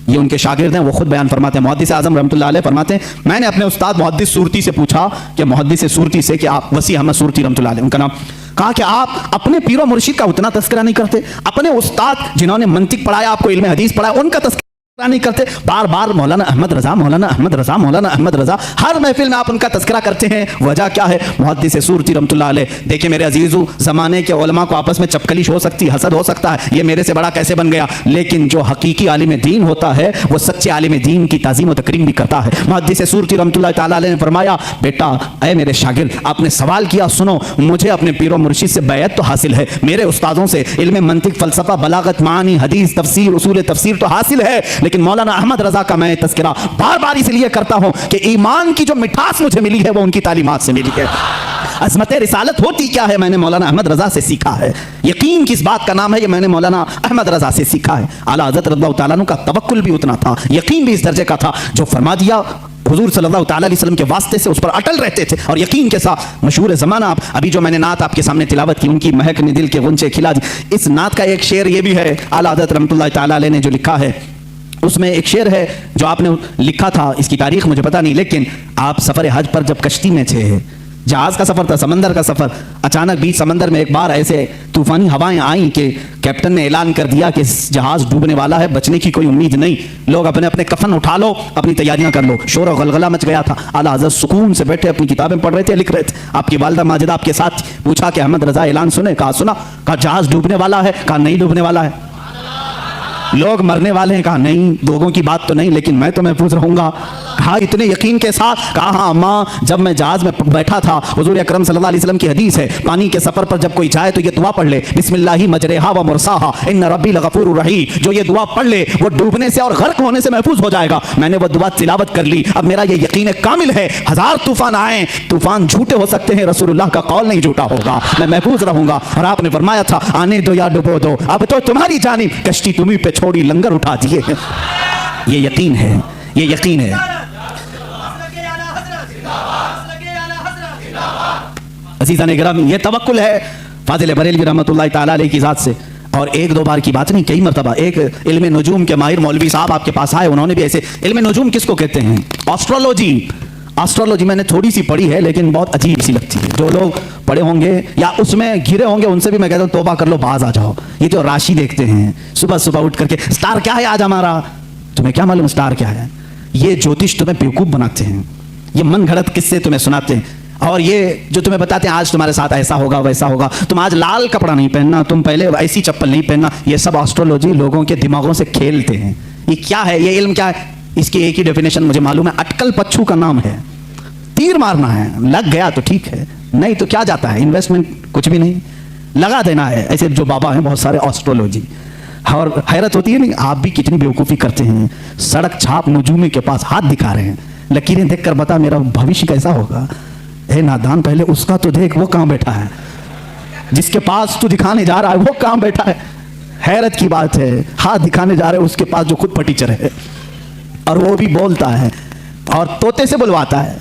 یہ ان کے شاگرد ہیں، وہ خود بیان فرماتے ہیں. محدث اعظم رحمۃ اللہ علیہ فرماتے ہیں میں نے اپنے استاد محدث سورتی سے پوچھا کہ محدث سورتی سے کہ آپ وسیع احمد سورتی رحمۃ اللہ علیہ ان کا نام، کہا کہ آپ اپنے پیر و مرشد کا اتنا تذکرہ نہیں کرتے، اپنے استاد جنہوں نے منطق پڑھایا آپ کو علم حدیث پڑھایا ان کا تذکرہ نہیں کرتے، بار بار مولانا احمد رضا مولانا احمد رضا مولانا احمد رضا، ہر محفل میں آپ ان کا تذکرہ کرتے ہیں. وجہ کیا ہے؟ محدث سورتی رحمۃ اللہ علیہ. دیکھیں میرے عزیزو، زمانے کے علماء کو آپس میں چپکلیش ہو سکتی، حسد ہو سکتا ہے، یہ میرے سے بڑا کیسے بن گیا، لیکن جو حقیقی عالم دین ہوتا ہے وہ سچے عالم دین کی تعظیم و تکریم بھی کرتا ہے. محدث سورتی رحمۃ اللہ تعالی علیہ نے فرمایا بیٹا اے میرے شاگرد، آپ نے سوال کیا، سنو، مجھے اپنے پیر و مرشد سے بیعت تو حاصل ہے، میرے استادوں سے علم منطق فلسفہ بلاغت معانی حدیث تفسیر اصول تفسیر تو حاصل ہے، لیکن مولانا احمد رضا کا میں تذکرہ بار بار اس لیے کرتا ہوں کہ ایمان کی جو مٹھاس مجھے ملی ہے وہ ان کی تعلیمات سے ملی ہے. عظمت رسالت ہوتی کیا ہے میں نے مولانا احمد رضا سے سیکھا ہے. یقین کس بات کا نام ہے یہ میں نے مولانا احمد رضا سے سیکھا ہے. اعلیٰ حضرت رضی اللہ تعالیٰ عنہ کا توکل بھی اتنا تھا، یقین بھی اس درجے کا تھا، جو فرما دیا حضور صلی اللہ تعالیٰ علیہ وسلم کے واسطے سے اس پر اٹل رہتے تھے اور یقین کے ساتھ. مشہور زمانہ آپ ابھی جو میں نے نعت آپ کے سامنے تلاوت کی، ان کی مہک نے دل کے غنچے کھلا دی، اس نعت کا ایک شعر یہ بھی ہے اعلیٰ حضرت رحمۃ اللہ تعالیٰ علیہ نے جو لکھا ہے، اس میں ایک شعر ہے جو آپ نے لکھا تھا، اس کی تاریخ مجھے پتہ نہیں، لیکن آپ سفر حج پر جب کشتی میں تھے، جہاز کا سفر تھا، سمندر کا سفر، اچانک بیچ سمندر میں ایک بار ایسے طوفانی ہوائیں آئیں کہ کیپٹن نے اعلان کر دیا کہ جہاز ڈوبنے والا ہے، بچنے کی کوئی امید نہیں، لوگ اپنے اپنے کفن اٹھا لو، اپنی تیاریاں کر لو. شور و غلغلہ مچ گیا تھا. اعلیٰ حضرت سکون سے بیٹھے اپنی کتابیں پڑھ رہے تھے، لکھ رہے تھے. آپ کی والدہ ماجدہ آپ کے ساتھ، پوچھا کہ احمد رضا اعلان سنے؟ کہا سنا. کہا جہاز ڈوبنے والا ہے؟ کہا نہیں ڈوبنے والا ہے. لوگ مرنے والے ہیں؟ کہا نہیں، لوگوں کی بات تو نہیں، لیکن میں تو محفوظ رہوں گا. کہا اتنے یقین کے ساتھ؟ کہا ہاں ماں، جب میں جہاز میں بیٹھا تھا حضور اکرم صلی اللہ علیہ وسلم کی حدیث ہے، پانی کے سفر پر جب کوئی جائے تو یہ دعا پڑھ لے، بسم اللہ مجریہا و مرساہا ان ربی لغفور الرحیم. جو یہ دعا پڑھ لے وہ ڈوبنے سے اور غرق ہونے سے محفوظ ہو جائے گا. میں نے وہ دعا تلاوت کر لی. اب میرا یہ یقین کامل ہے، ہزار طوفان آئیں، طوفان جھوٹے ہو سکتے ہیں، رسول اللہ کا قول نہیں جھوٹا ہوگا، میں محفوظ رہوں گا. اور آپ نے فرمایا تھا آنے دو یا ڈبو دو، اب تو تمہاری جانب، کشتی تمہیں پہ چھوڑی لنگر اٹھا دیے. یہ یقین ہے، یہ یقین ہے. عزیزان گرامی، یہ توکل ہے فاضل بریلوی رحمۃ اللہ تعالیٰ علیہ کی ذات سے. اور ایک دو بار کی بات نہیں، کئی مرتبہ. ایک علم نجوم کے ماہر مولوی صاحب آپ کے پاس آئے، انہوں نے بھی ایسے، علم نجوم کس کو کہتے ہیں؟ ایسٹرولوجی میں نے تھوڑی سی پڑھی ہے لیکن بہت عجیب سی لگتی ہے. جو لوگ پڑھے ہوں گے یا اس میں گھرے ہوں گے ان سے بھی میں کہتا ہوں توبہ کر لو، باز آ جاؤ. یہ جو راشی دیکھتے ہیں صبح صبح اٹھ کر کے، سٹار کیا ہے آج ہمارا، تمہیں کیا معلوم سٹار کیا ہے؟ یہ جوتش تمہیں بیوقوف بناتے ہیں، یہ من گھڑت قصے تمہیں سناتے ہیں. اور یہ جو تمہیں بتاتے ہیں آج تمہارے ساتھ ایسا ہوگا ویسا ہوگا، تم آج لال کپڑا نہیں پہننا، تم پہلے ایسی چپل نہیں پہننا، یہ سب ایسٹرولوجی لوگوں کے دماغوں سے کھیلتے ہیں. یہ کیا ہے؟ یہ علم کیا ہے؟ اس کی ایک ہی ڈیفینیشن مجھے معلوم ہے، اٹکل پچھو کا نام ہے. تیر مارنا ہے، لگ گیا تو ٹھیک ہے، نہیں تو کیا جاتا ہے، انویسٹمنٹ کچھ بھی نہیں، لگا دینا ہے. ایسے جو بابا ہیں بہت سارے ایسٹرولوجی. اور حیرت ہوتی ہے نہیں، آپ بھی کتنی بیوقوفی کرتے ہیں. سڑک چھاپ نجومی کے پاس ہاتھ دکھا رہے ہیں، لکیریں دیکھ کر بتا میرا بھوشیہ کیسا ہوگا. اے نادان، پہلے اس کا تو دیکھ، وہ کہاں بیٹھا ہے، جس کے پاس تو دکھانے جا رہا ہے وہ کہاں بیٹھا ہے. حیرت کی بات ہے، ہاتھ دکھانے جا رہے اس کے پاس جو خود پٹیچر ہے، اور وہ بھی بولتا ہے اور طوطے سے بلواتا ہے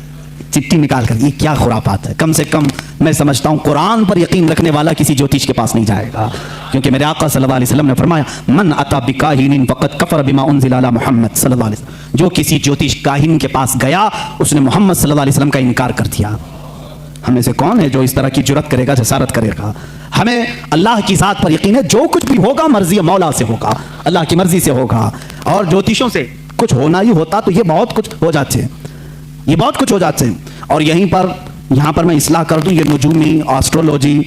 چٹھی نکال کر. یہ کیا خرافات ہے. کم سے کم میں سمجھتا ہوں قرآن پر یقین رکھنے والا کسی جوتیش کے پاس نہیں جائے گا، کیونکہ میرے آقا صلی اللہ علیہ وسلم نے فرمایا من اتی بکاہن فقد کفر بما انزل علی محمد صلی اللہ علیہ وسلم. جو کسی جوتیش کاہن کے پاس گیا اس نے محمد صلی اللہ علیہ وسلم کا انکار کر دیا. ہمیں سے کون ہے جو اس طرح کی جرات کرے گا، جسارت کرے گا؟ ہمیں اللہ کی ذات پر یقین ہے، جو کچھ بھی ہوگا مرضی مولا سے ہوگا، اللہ کی مرضی سے ہوگا. اور جوتیشوں سے کچھ ہونا ہی ہوتا تو یہ بہت کچھ ہو جاتے ہیں، یہ بہت کچھ ہو جاتے ہیں. اور یہاں پر میں اصلاح کر دوں، یہ نجومی، آسٹرولوجی،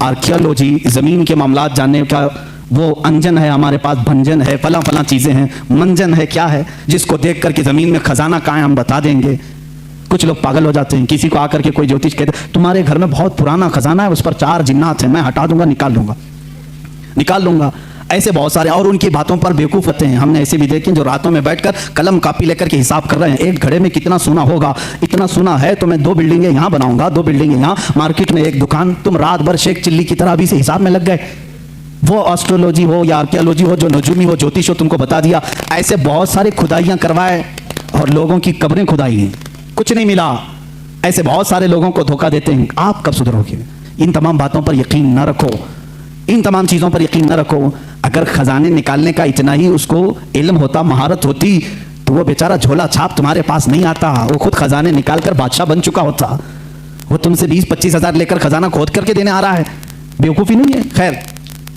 آرکیالوجی، زمین کے معاملات جاننے کا وہ انجن ہے ہمارے پاس، بھنجن ہے، فلاں فلاں چیزیں ہیں. منجن ہے کیا ہے؟ جس کو دیکھ کر کے زمین میں خزانہ کہاں ہے ہم بتا دیں گے. کچھ لوگ پاگل ہو جاتے ہیں، کسی کو آ کر کے کوئی جوتیش کہتے تمہارے گھر میں بہت پرانا خزانہ ہے، اس پر 4 جنات ہیں، میں ہٹا دوں گا، نکال لوں گا. ایسے بہت سارے، اور ان کی باتوں پر بیوقوف ہوتے ہیں. ہم نے ایسے بھی دیکھے جو راتوں میں بیٹھ کر قلم کاپی لے کر کے حساب کر رہے ہیں، ایک گھڑے میں کتنا سونا ہوگا، اتنا سونا ہے تو میں 2 بلڈنگیں یہاں بناؤں گا، 2 بلڈنگیں یہاں، مارکیٹ میں 1 دکان. تم رات بھر شیخ چلی کی طرح بھی سے حساب میں لگ گئے. وہ آسٹرولوجی ہو یا آرکیالوجی ہو، جو نجومی ہو، جوتیش ہو، تم کو بتا دیا. ایسے بہت سارے کھدائیاں کروائے اور لوگوں کی قبریں کھدائی ہیں، کچھ نہیں ملا. ایسے بہت سارے لوگوں کو دھوکہ دیتے ہیں. آپ کب سدھرو گے؟ ان تمام باتوں پر یقین نہ رکھو، ان تمام چیزوں پر یقین نہ رکھو. اگر خزانے نکالنے کا اتنا ہی اس کو علم ہوتا، مہارت ہوتی، تو وہ بیچارہ جھولا چھاپ تمہارے پاس نہیں آتا، وہ خود خزانے نکال کر بادشاہ بن چکا ہوتا. وہ تم سے 20-25 ہزار لے کر خزانہ کھود کر کے دینے آ رہا ہے. بیوقوفی نہیں ہے. خیر،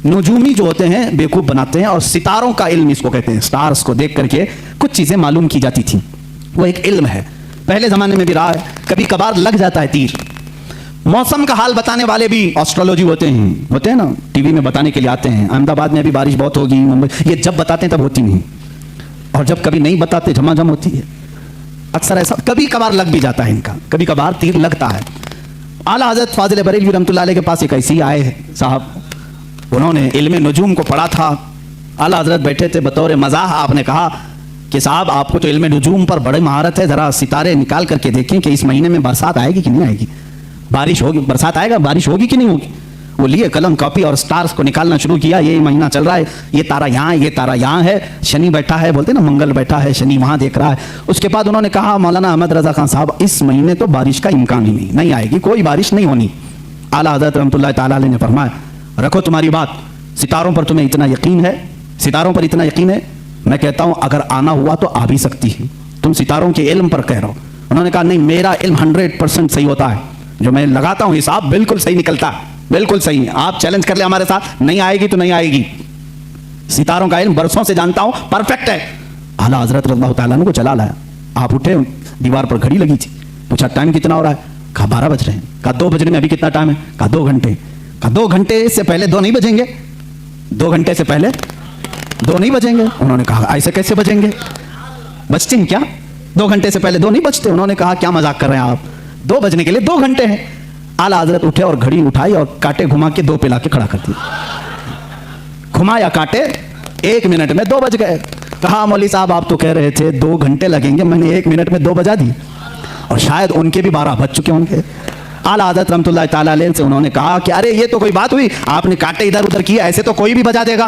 نجومی جو ہوتے ہیں بیوقوف بناتے ہیں، اور ستاروں کا علم اس کو کہتے ہیں. سٹارز کو دیکھ کر کے کچھ چیزیں معلوم کی جاتی تھیں، وہ ایک علم ہے. پہلے زمانے میں بھی رہا ہے، کبھی کبھار لگ جاتا ہے تیر. موسم کا حال بتانے والے بھی ایسٹرولوجی ہوتے ہیں نا، ٹی وی میں بتانے کے لیے آتے ہیں. احمد آباد میں ابھی بارش بہت ہوگی، یہ جب بتاتے ہیں تب ہوتی نہیں، اور جب کبھی نہیں بتاتے جھماجھم ہوتی ہے. اکثر ایسا کبھی کبھار لگ بھی جاتا ہے، ان کا کبھی کبھار تیر لگتا ہے. اعلیٰ حضرت فاضل بریلوی رحمۃ اللہ علیہ کے پاس ایک ایسی آئے صاحب، انہوں نے علم نجوم کو پڑھا تھا. اعلیٰ حضرت بیٹھے تھے، بطور مزاح آپ نے کہا کہ صاحب آپ کو تو علم نجوم پر بڑی مہارت ہے، ذرا ستارے نکال کر کے دیکھیں کہ اس مہینے میں برسات آئے گی کہ نہیں آئے گی، بارش ہوگی، برسات آئے گا، بارش ہوگی کہ نہیں ہوگی. وہ لیے قلم کاپی اور سٹارز کو نکالنا شروع کیا. یہ مہینہ چل رہا ہے، یہ تارا یہاں، یہ تارا یہاں ہے، شنی بیٹھا ہے، بولتے نا منگل بیٹھا ہے، شنی وہاں دیکھ رہا ہے. اس کے بعد انہوں نے کہا مولانا احمد رضا خان صاحب، اس مہینے تو بارش کا امکان ہی نہیں آئے گی، کوئی بارش نہیں ہونی. اعلیٰ حضرت رحمۃ اللہ تعالیٰ علیہ نے فرمایا رکھو تمہاری بات، ستاروں پر تمہیں اتنا یقین ہے، ستاروں پر اتنا یقین ہے، میں کہتا ہوں اگر آنا ہوا تو آ بھی سکتی ہے، تم ستاروں کے علم پر کہہ رہا ہو. انہوں نے کہا نہیں، میرا علم 100% صحیح ہوتا ہے، جو میں لگاتا ہوں حساب بالکل صحیح نکلتا ہے، بالکل صحیح. آپ چیلنج کر لیں ہمارے ساتھ، نہیں آئے گی تو نہیں آئے گی. ستاروں کا علم برسوں سے جانتا ہوں، پرفیکٹ ہے. اعلیٰ حضرت رضی اللہ تعالیٰ عنہ کو چلا لایا. آپ اٹھے، دیوار پر گھڑی لگی تھی، پوچھا ٹائم کتنا ہو رہا ہے؟ کہا 12 بج رہے ہیں. کہا 2 بجنے میں ابھی کتنا ٹائم ہے؟ کہا 2 گھنٹے. کہا 2 گھنٹے سے پہلے 2 نہیں بجیں گے؟ 2 گھنٹے سے پہلے 2 نہیں بجیں گے؟ انہوں نے کہا ایسے کیسے بجیں گے؟ بجتے ہیں کیا؟ 2 گھنٹے سے پہلے 2 نہیں بجتے. انہوں نے کہا کیا مذاق کر رہے ہیں آپ، 2 بجنے کے لیے 2 گھنٹے ہیں. اعلیٰ حضرت اٹھے اور گھڑی اٹھائی اور کاٹے گھما کے 2 پہ لا کے کھڑا کر دیا. گھمایا کاٹے، 1 منٹ میں 2 بج گئے. کہا مولوی صاحب آپ تو کہہ رہے تھے 2 گھنٹے لگیں گے، میں نے 1 منٹ میں 2 بجا دی، اور شاید ان کے بھی 12 بج چکے ہوں گے. اعلیٰ حضرت رحمۃ اللہ تعالیٰ علیہ سے انہوں نے کہا کہ ارے یہ تو کوئی بات ہوئی، آپ نے کاٹے ادھر ادھر کیے، ایسے تو کوئی بھی بجا دے گا،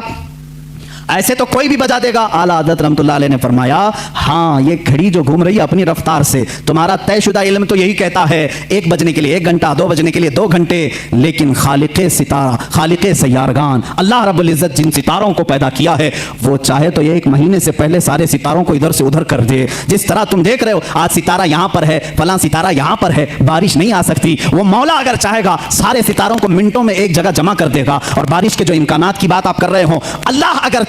ایسے تو کوئی بھی بجا دے گا. اعلیٰ حضرت رحمۃ اللہ علیہ نے فرمایا ہاں یہ گھڑی جو گھوم رہی ہے اپنی رفتار سے، تمہارا طے شدہ علم تو یہی کہتا ہے 1 بجنے کے لیے 1 گھنٹہ، 2 بجنے کے لیے 2 گھنٹے، لیکن خالق ستارہ، خالق سیارگان، اللہ رب العزت جن ستاروں کو پیدا کیا ہے وہ چاہے تو یہ 1 مہینے سے پہلے سارے ستاروں کو ادھر سے ادھر کر دے. جس طرح تم دیکھ رہے ہو آج ستارہ یہاں پر ہے، فلاں ستارہ یہاں پر ہے، بارش نہیں آ سکتی. وہ مولا اگر چاہے گا سارے ستاروں کو منٹوں میں ایک جگہ جمع کر دے گا. اور بارش کے جو امکانات کی بات آپ کر رہے ہو، اللہ اگر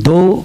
2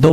2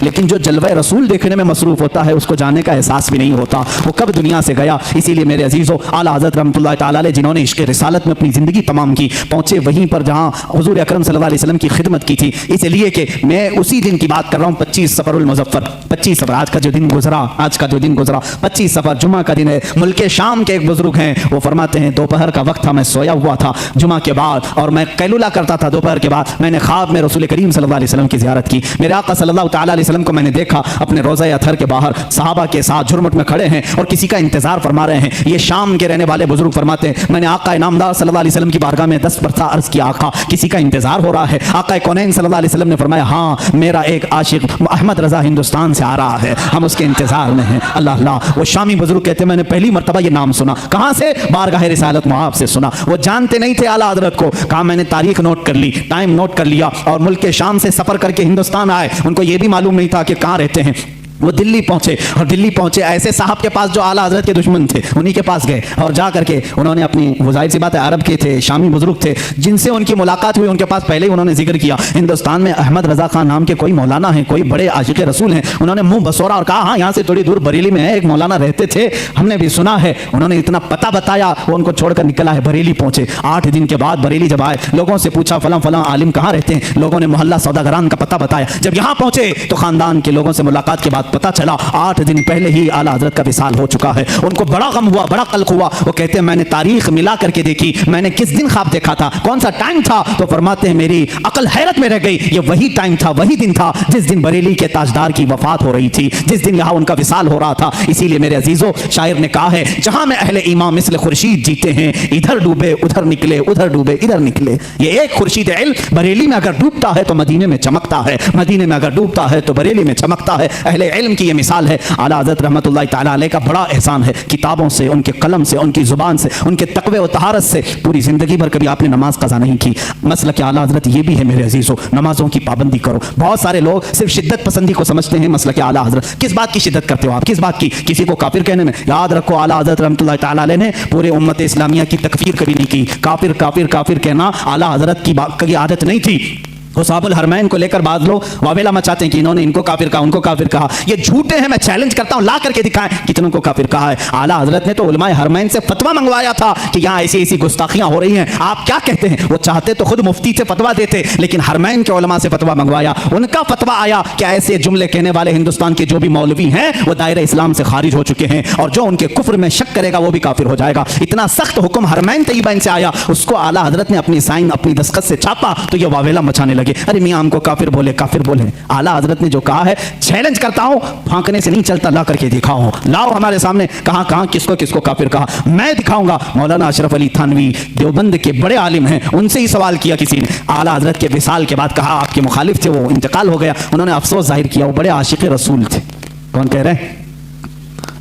لیکن جو جلوہ رسول دیکھنے میں مصروف ہوتا ہے اس کو جانے کا احساس بھی نہیں ہوتا وہ کب دنیا سے گیا۔ اسی لیے میرے عزیزو، اعلیٰ حضرت رحمۃ اللہ تعالی علیہ جنہوں نے عشق رسالت میں اپنی زندگی تمام کی، پہنچے وہیں پر جہاں حضور اکرم صلی اللہ علیہ وسلم کی خدمت کی تھی۔ اس لیے کہ میں اسی دن کی بات کر رہا ہوں، 25 صفر المظفر، 25 صفر، آج کا جو دن گزرا، 25 صفر جمعہ کا دن ہے۔ ملک شام کے ایک بزرگ ہیں، وہ فرماتے ہیں دوپہر کا وقت تھا، میں سویا ہوا تھا جمعہ کے بعد، اور میں قیلولہ کرتا تھا دوپہر کے بعد۔ میں نے خواب میں رسول کریم صلی اللہ علیہ وسلم کی زیارت کی، میرے آقا صلی اللہ تعالی علیہ وسلم کو میں نے دیکھا اپنے روضہ اطہر کے باہر صحابہ کے ساتھ جھرمٹ میں کھڑے ہیں اور کسی کا انتظار فرما رہے ہیں۔ یہ شام کے رہنے والے بزرگ فرماتے ہیں میں نے آقا انعامدار صلی اللہ علیہ وسلم کی بارگاہ میں دست برسا عرض کیا، آقا کسی کا انتظار ہو رہا ہے؟ آقا کونین صلی اللہ علیہ وسلم نے فرمایا ہاں، میرا ایک عاشق احمد رضا ہندوستان سے آ رہا ہے، ہم اس کے انتظار میں ہیں۔ اللہ اللہ، وہ شامی بزرگ کہتے ہیں میں نے پہلی مرتبہ یہ نام سنا، کہاں سے؟ بارگاہ رسالت معاب سے سنا۔ وہ جانتے نہیں تھے اعلیٰ حضرت کو، کہا میں نے تاریخ نوٹ کر لی، ٹائم نوٹ کر لیا، اور ملک شام سے سفر کر کے ہندوستان آئے۔ ان کو یہ بھی معلوم نہیں تھا کہ کہاں رہتے ہیں۔ وہ دلی پہنچے، اور دلی پہنچے ایسے صاحب کے پاس جو اعلیٰ حضرت کے دشمن تھے، انہی کے پاس گئے، اور جا کر کے انہوں نے اپنی، وہ ظاہر سی بات ہے عرب کے تھے، شامی بزرگ تھے، جن سے ان کی ملاقات ہوئی ان کے پاس پہلے ہی انہوں نے ذکر کیا ہندوستان میں احمد رضا خان نام کے کوئی مولانا ہیں، کوئی بڑے عاشق رسول ہیں۔ انہوں نے منہ بسورا اور کہا ہاں یہاں سے تھوڑی دور بریلی میں ہے ایک مولانا رہتے تھے، ہم نے بھی سنا ہے۔ انہوں نے اتنا پتہ بتایا، وہ ان کو چھوڑ کر نکلا ہے، بریلی پہنچے۔ 8 دن کے بعد بریلی جب آئے، لوگوں سے پوچھا فلاں فلاں عالم کہاں رہتے ہیں، لوگوں نے محلہ سوداگران کا پتہ بتایا۔ جب یہاں پہنچے تو خاندان کے لوگوں سے ملاقات کے بعد پتہ چلا 8 دن پہلے ہی اعلیٰ حضرت کا وصال ہو چکا ہے۔ ان کو بڑا غم ہوا، بڑا قلق ہوا۔ وہ کہتے ہیں میں نے تاریخ ملا کر کے دیکھی، میں نے کس دن خواب دیکھا تھا، کون سا ٹائم تھا، تو فرماتے ہیں میری عقل حیرت میں رہ گئی، یہ وہی ٹائم تھا، وہی دن تھا جس دن بریلی کے تاجدار کی وفات ہو رہی تھی، جس دن یہاں ان کا وصال ہو رہا تھا۔ اسی لیے میرے عزیزو، شاعر نے کہا ہے جہاں میں اہل ایمان مثل خورشید جیتے ہیں، ادھر ڈوبے ادھر نکلے، ادھر ڈوبے ادھر نکلے۔ یہ ایک خورشید علم بریلی میں اگر ڈوبتا ہے تو مدینے میں چمکتا ہے، مدینے میں اگر ڈوبتا ہے تو بریلی میں چمکتا ہے۔ اہل علم کی یہ مثال ہے۔ اعلیٰ حضرت رحمۃ اللہ تعالیٰ علیہ کا بڑا احسان ہے، کتابوں سے، ان کے قلم سے، ان کی زبان سے، ان کے تقوی و طہارت سے پوری زندگی بھر کبھی آپ نے نماز قضا نہیں کی۔ مسلک اعلیٰ حضرت یہ بھی ہے میرے عزیزو، نمازوں کی پابندی کرو۔ بہت سارے لوگ صرف شدت پسندی کو سمجھتے ہیں مسلک اعلیٰ حضرت۔ کس بات کی شدت کرتے ہو آپ، کس بات کی؟ کسی کو کافر کہنے میں؟ یاد رکھو اعلیٰ حضرت رحمۃ اللہ تعالیٰ علیہ نے پورے امت اسلامیہ کی تکفیر کبھی نہیں کی۔ کافر کافر کافر کہنا اعلیٰ حضرت کی عادت نہیں تھی۔ حساب الحرمین کو لے کر بعض لوگ واویلا مچاتے ہیں کہ انہوں نے ان کو کافر کہا، ان کو کافر کہا۔ یہ جھوٹے ہیں، میں چیلنج کرتا ہوں لا کر کے دکھائیں کتنوں کو کافر کہا ہے۔ اعلیٰ حضرت نے تو علماء حرمین سے فتویٰ منگوایا تھا کہ یہاں ایسی ایسی گستاخیاں ہو رہی ہیں، آپ کیا کہتے ہیں؟ وہ چاہتے تو خود مفتی سے فتویٰ دیتے، لیکن حرمین کے علماء سے فتویٰ منگوایا، ان کا فتویٰ آیا کہ ایسے جملے کہنے والے ہندوستان کے جو بھی مولوی ہیں وہ دائرہ اسلام سے خارج ہو چکے ہیں، اور جو ان کے کفر میں شک کرے گا وہ بھی کافر ہو جائے گا۔ اتنا سخت حکم حرمین طیبین سے آیا، اس کو اعلیٰ حضرت نے اپنی سائن، اپنی دستخط سے چھاپا تو یہ واویلا مچانے لگے، ارے میاں ہم کو کافر بولے، کافر بولے۔ اعلیٰ حضرت نے جو کہا ہے چیلنج کرتا ہوں، پھانکنے سے نہیں چلتا، لا کر کے دکھاؤ، لاؤ ہمارے سامنے کہاں کہاں کس کو کافر کہا، میں دکھاؤں گا۔ مولانا اشرف علی تھانوی دیوبند کے بڑے عالم ہیں، ان سے ہی سوال کیا کسی نے، اعلیٰ حضرت کے وصال کے بعد کہا آپ کے مخالف تھے، وہ انتقال ہو گیا، انہوں نے افسوس ظاہر کیا، وہ بڑے عاشق رسول تھے۔ کون کہہ رہے ہیں؟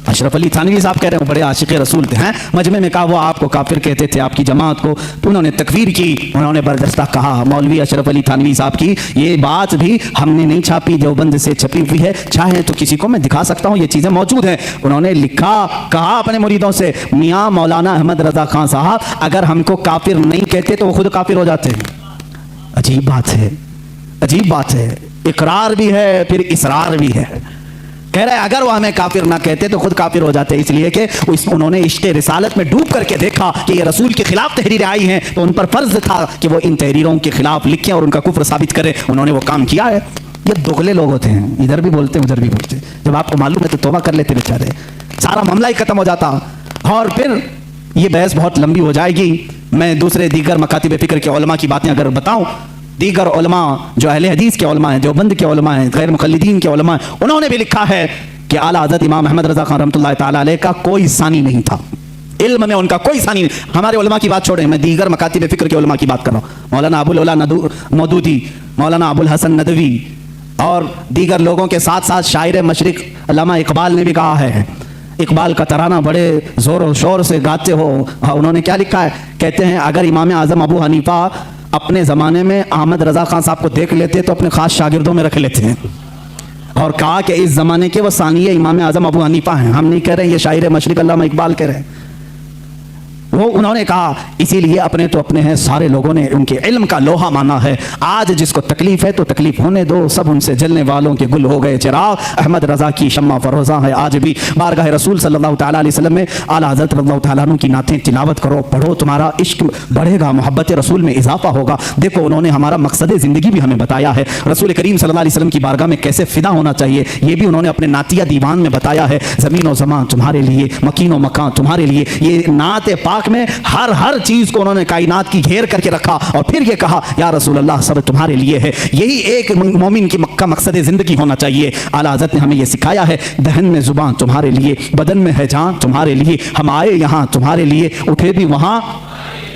اشرف علی تھانوی صاحب کہہ رہے ہیں وہ بڑے عاشق رسول تھے، ہیں مجمع میں کہا وہ آپ کو کافر کہتے تھے، آپ کی جماعت کو، تو انہوں نے تکفیر کی، انہوں نے بردستہ کہا۔ مولوی اشرف علی تھانوی صاحب کی یہ بات بھی ہم نے نہیں چھاپی، دیوبند سے چھپی ہوئی ہے، چاہے تو کسی کو میں دکھا سکتا ہوں، یہ چیزیں موجود ہیں۔ انہوں نے لکھا، کہا اپنے مریدوں سے میاں مولانا احمد رضا خان صاحب اگر ہم کو کافر نہیں کہتے تو وہ خود کافر ہو جاتے ہیں۔ عجیب بات ہے، عجیب بات ہے، اقرار بھی ہے پھر اصرار بھی ہے۔ کہہ رہے اگر وہ ہمیں کافر نہ کہتے تو خود کافر ہو جاتے، اس لیے کہ انہوں نے عشق رسالت میں ڈوب کر کے دیکھا کہ یہ رسول کے خلاف تحریریں آئی ہیں، تو ان پر فرض تھا کہ وہ ان تحریروں کے خلاف لکھیں اور ان کا کفر ثابت کرے۔ انہوں نے وہ کام کیا ہے۔ یہ دوغلے لوگ ہوتے ہیں، ادھر بھی بولتے ہیں ادھر بھی بولتے ہیں، جب آپ کو معلوم ہے تو توبہ کر لیتے بیچارے، سارا معاملہ ہی ختم ہو جاتا۔ اور پھر یہ بحث بہت لمبی ہو جائے گی، میں دوسرے دیگر مکاتب فکر کے علماء کی باتیں اگر بتاؤں، دیگر علماء جو اہل حدیث کے علماء ہیں، دیوبند کے علماء ہیں، غیر مقلدین کے علماء ہیں، انہوں نے بھی لکھا ہے کہ اعلیٰ حضرت امام احمد رضا خان رحمۃ اللہ تعالیٰ علیہ کا کوئی ثانی نہیں تھا، علم میں ان کا کوئی ثانی نہیں۔ ہمارے علماء کی بات چھوڑیں، میں دیگر مکاتب فکر کے علماء کی بات کر رہا ہوں، مولانا ابو العلا مودودی، مولانا ابو الحسن ندوی اور دیگر لوگوں کے ساتھ ساتھ شاعر مشرق علامہ اقبال نے بھی کہا ہے، اقبال کا ترانہ بڑے زور و شور سے گاتے ہو، انہوں نے کیا لکھا ہے؟ کہتے ہیں اگر امام اعظم ابو حنیفہ اپنے زمانے میں احمد رضا خان صاحب کو دیکھ لیتے تو اپنے خاص شاگردوں میں رکھ لیتے ہیں، اور کہا کہ اس زمانے کے وہ ثانیہ امام اعظم ابو حنیفہ ہیں، ہم نہیں کہہ رہے، یہ شاعر مشرق علامہ اقبال کہہ رہے ہیں۔ وہ انہوں نے کہا اسی لیے اپنے تو اپنے ہیں، سارے لوگوں نے ان کے علم کا لوہا مانا ہے، آج جس کو تکلیف ہے تو تکلیف ہونے دو، سب ان سے جلنے والوں کے گل ہو گئے چراغ، احمد رضا کی شمع فروزاں ہے آج بھی بارگاہ رسول صلی اللہ تعالیٰ علیہ وسلم میں، اعلیٰ حضرت رضی اللہ تعالیٰ عنہ کی نعتیں تلاوت کرو، پڑھو، تمہارا عشق بڑھے گا، محبت رسول میں اضافہ ہوگا۔ دیکھو انہوں نے ہمارا مقصد زندگی بھی ہمیں بتایا ہے، رسول کریم صلی اللہ علیہ وسلم کی بارگاہ میں کیسے فدا ہونا چاہیے یہ بھی انہوں نے اپنے نعتیہ دیوان میں بتایا ہے، زمین و زمان تمہارے لیے، مکین و مکان تمہارے لیے، یہ نعت پاک میں ہر چیز کو انہوں نے کائنات کی گھیر کر کے رکھا اور پھر یہ کہا یا رسول اللہ سب تمہارے لیے ہے۔ یہی ایک مومن کی کا مقصد زندگی ہونا چاہیے۔ اعلیٰ حضرت نے ہمیں یہ سکھایا ہے، دہن میں زبان تمہارے لیے، بدن میں ہے جان تمہارے لیے، ہم آئے یہاں تمہارے لیے، اٹھے بھی وہاں۔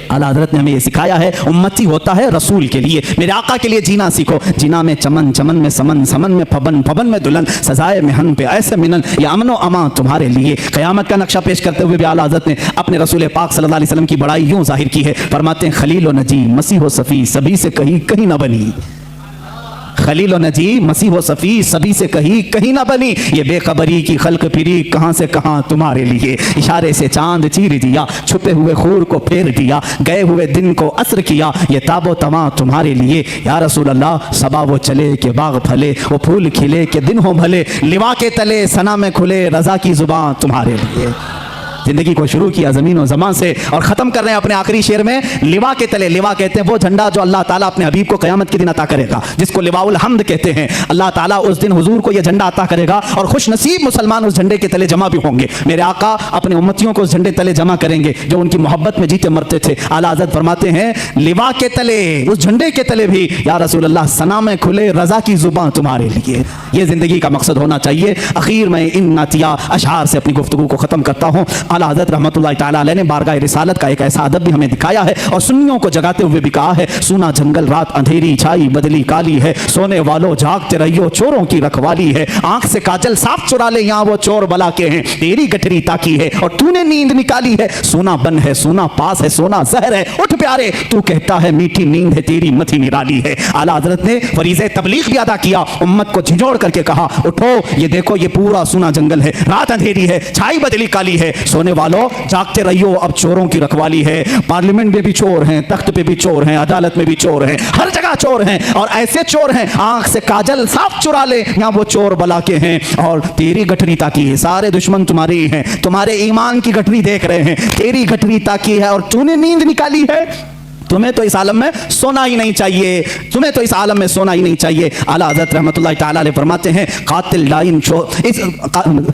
اعلیٰ حضرت نے ہمیں یہ سکھایا ہے امتی ہوتا ہے رسول کے لیے، میرے آقا کے لیے جینا سیکھو، جینا میں چمن، چمن میں سمن، سمن میں پھبن، پھبن میں دلہن، سزائے محن پہ ایسے منن، یہ امن و امان تمہارے لیے۔ قیامت کا نقشہ پیش کرتے ہوئے بھی اعلیٰ حضرت نے اپنے رسول پاک صلی اللہ علیہ وسلم کی بڑائی یوں ظاہر کی ہے، فرماتے ہیں خلیل و نجی، مسیح و صفی، سبھی سے کہیں نہ بنی، خلیل و نجی، مسیح و صفی، سبھی سے کہیں نہ بنی، یہ بے خبری کی خلق پھری کہاں سے کہاں تمہارے لیے، اشارے سے چاند چیر دیا، چھپے ہوئے خور کو پھیر دیا، گئے ہوئے دن کو عصر کیا، یہ تاب و تماں تمہارے لیے۔ یا رسول اللہ صبا وہ چلے کہ باغ پھلے، وہ پھول کھلے کہ دن ہو بھلے، لوا کے تلے ثنا میں کھلے، رضا کی زبان تمہارے لیے۔ زندگی کو شروع کیا زمین و زمان سے اور ختم کر رہے ہیں اپنے آخری شعر میں لوا کے تلے۔ لوا کہتے ہیں وہ جھنڈا جو اللہ تعالیٰ اپنے حبیب کو قیامت کے دن عطا کرے گا، جس کو لواء الحمد کہتے ہیں۔ اللہ تعالیٰ اس دن حضور کو یہ جھنڈا عطا کرے گا اور خوش نصیب مسلمان اس جھنڈے کے تلے جمع بھی ہوں گے۔ میرے آقا اپنے امتیوں کو اس جھنڈے تلے جمع کریں گے جو ان کی محبت میں جیتے مرتے تھے۔ اعلیٰ حضرت فرماتے ہیں لوا کے تلے، اس جھنڈے کے تلے بھی یا رسول اللہ ثنا میں کھلے، رضا کی زبان تمہارے لیے۔ یہ زندگی کا مقصد ہونا چاہیے۔ اخیر میں ان نعتیہ اشعار سے اپنی گفتگو کو ختم کرتا ہوں۔ اعلیٰ حضرت رحمۃ اللہ تعالیٰ علیہ نے بارگاہ رسالت کا ایک ایسا ادب بھی ہمیں دکھایا ہے اور سنیوں کو جگاتے ہوئے بھی کہا ہے، سونا جنگل رات اندھیری چھائی بدلی کالی ہے، سونے والوں جاگتے رہیو چوروں کی رکھوالی ہے، آنکھ سے کاجل صاف چرا لے یہاں وہ چور بلا کے ہیں، تیری گٹھری تاکی ہے اور تو نے نیند نکالی ہے، سونا بن ہے سونا پاس ہے سونا زہر ہے، اٹھ پیارے تو کہتا ہے میٹھی نیند ہے تیری متھی نرالی ہے۔ اعلیٰ حضرت نے فریضہ تبلیغ بھی ادا کیا، امت کو جھنجھوڑ کر کے کہا اٹھو، یہ دیکھو یہ پورا سونا جنگل ہے، رات اندھیری ہے، چھائی بدلی کالی ہے، سونے والوں جاگتے رہیو، اب چوروں کی رکھوالی ہے، پارلیمنٹ میں بھی چور ہیں، تخت پہ بھی چور ہیں، عدالت میں بھی چور ہیں، ہر جگہ چور ہیں اور ایسے چور ہیں آنکھ سے کاجل صاف چرا لے یہاں وہ چور بلا کے ہیں، اور تیری گٹھری تاکی ہے، سارے دشمن تمہارے ہی ہیں، تمہارے ایمان کی گٹھری دیکھ رہے ہیں، تیری گٹھری تاکی ہے اور تو نے نیند نکالی ہے۔ تمہیں تو اس عالم میں سونا ہی نہیں چاہیے، تمہیں تو اس عالم میں سونا ہی نہیں چاہیے۔ اعلیٰ حضرت رحمۃ اللہ تعالیٰ علیہ فرماتے ہیں قاتل ڈائن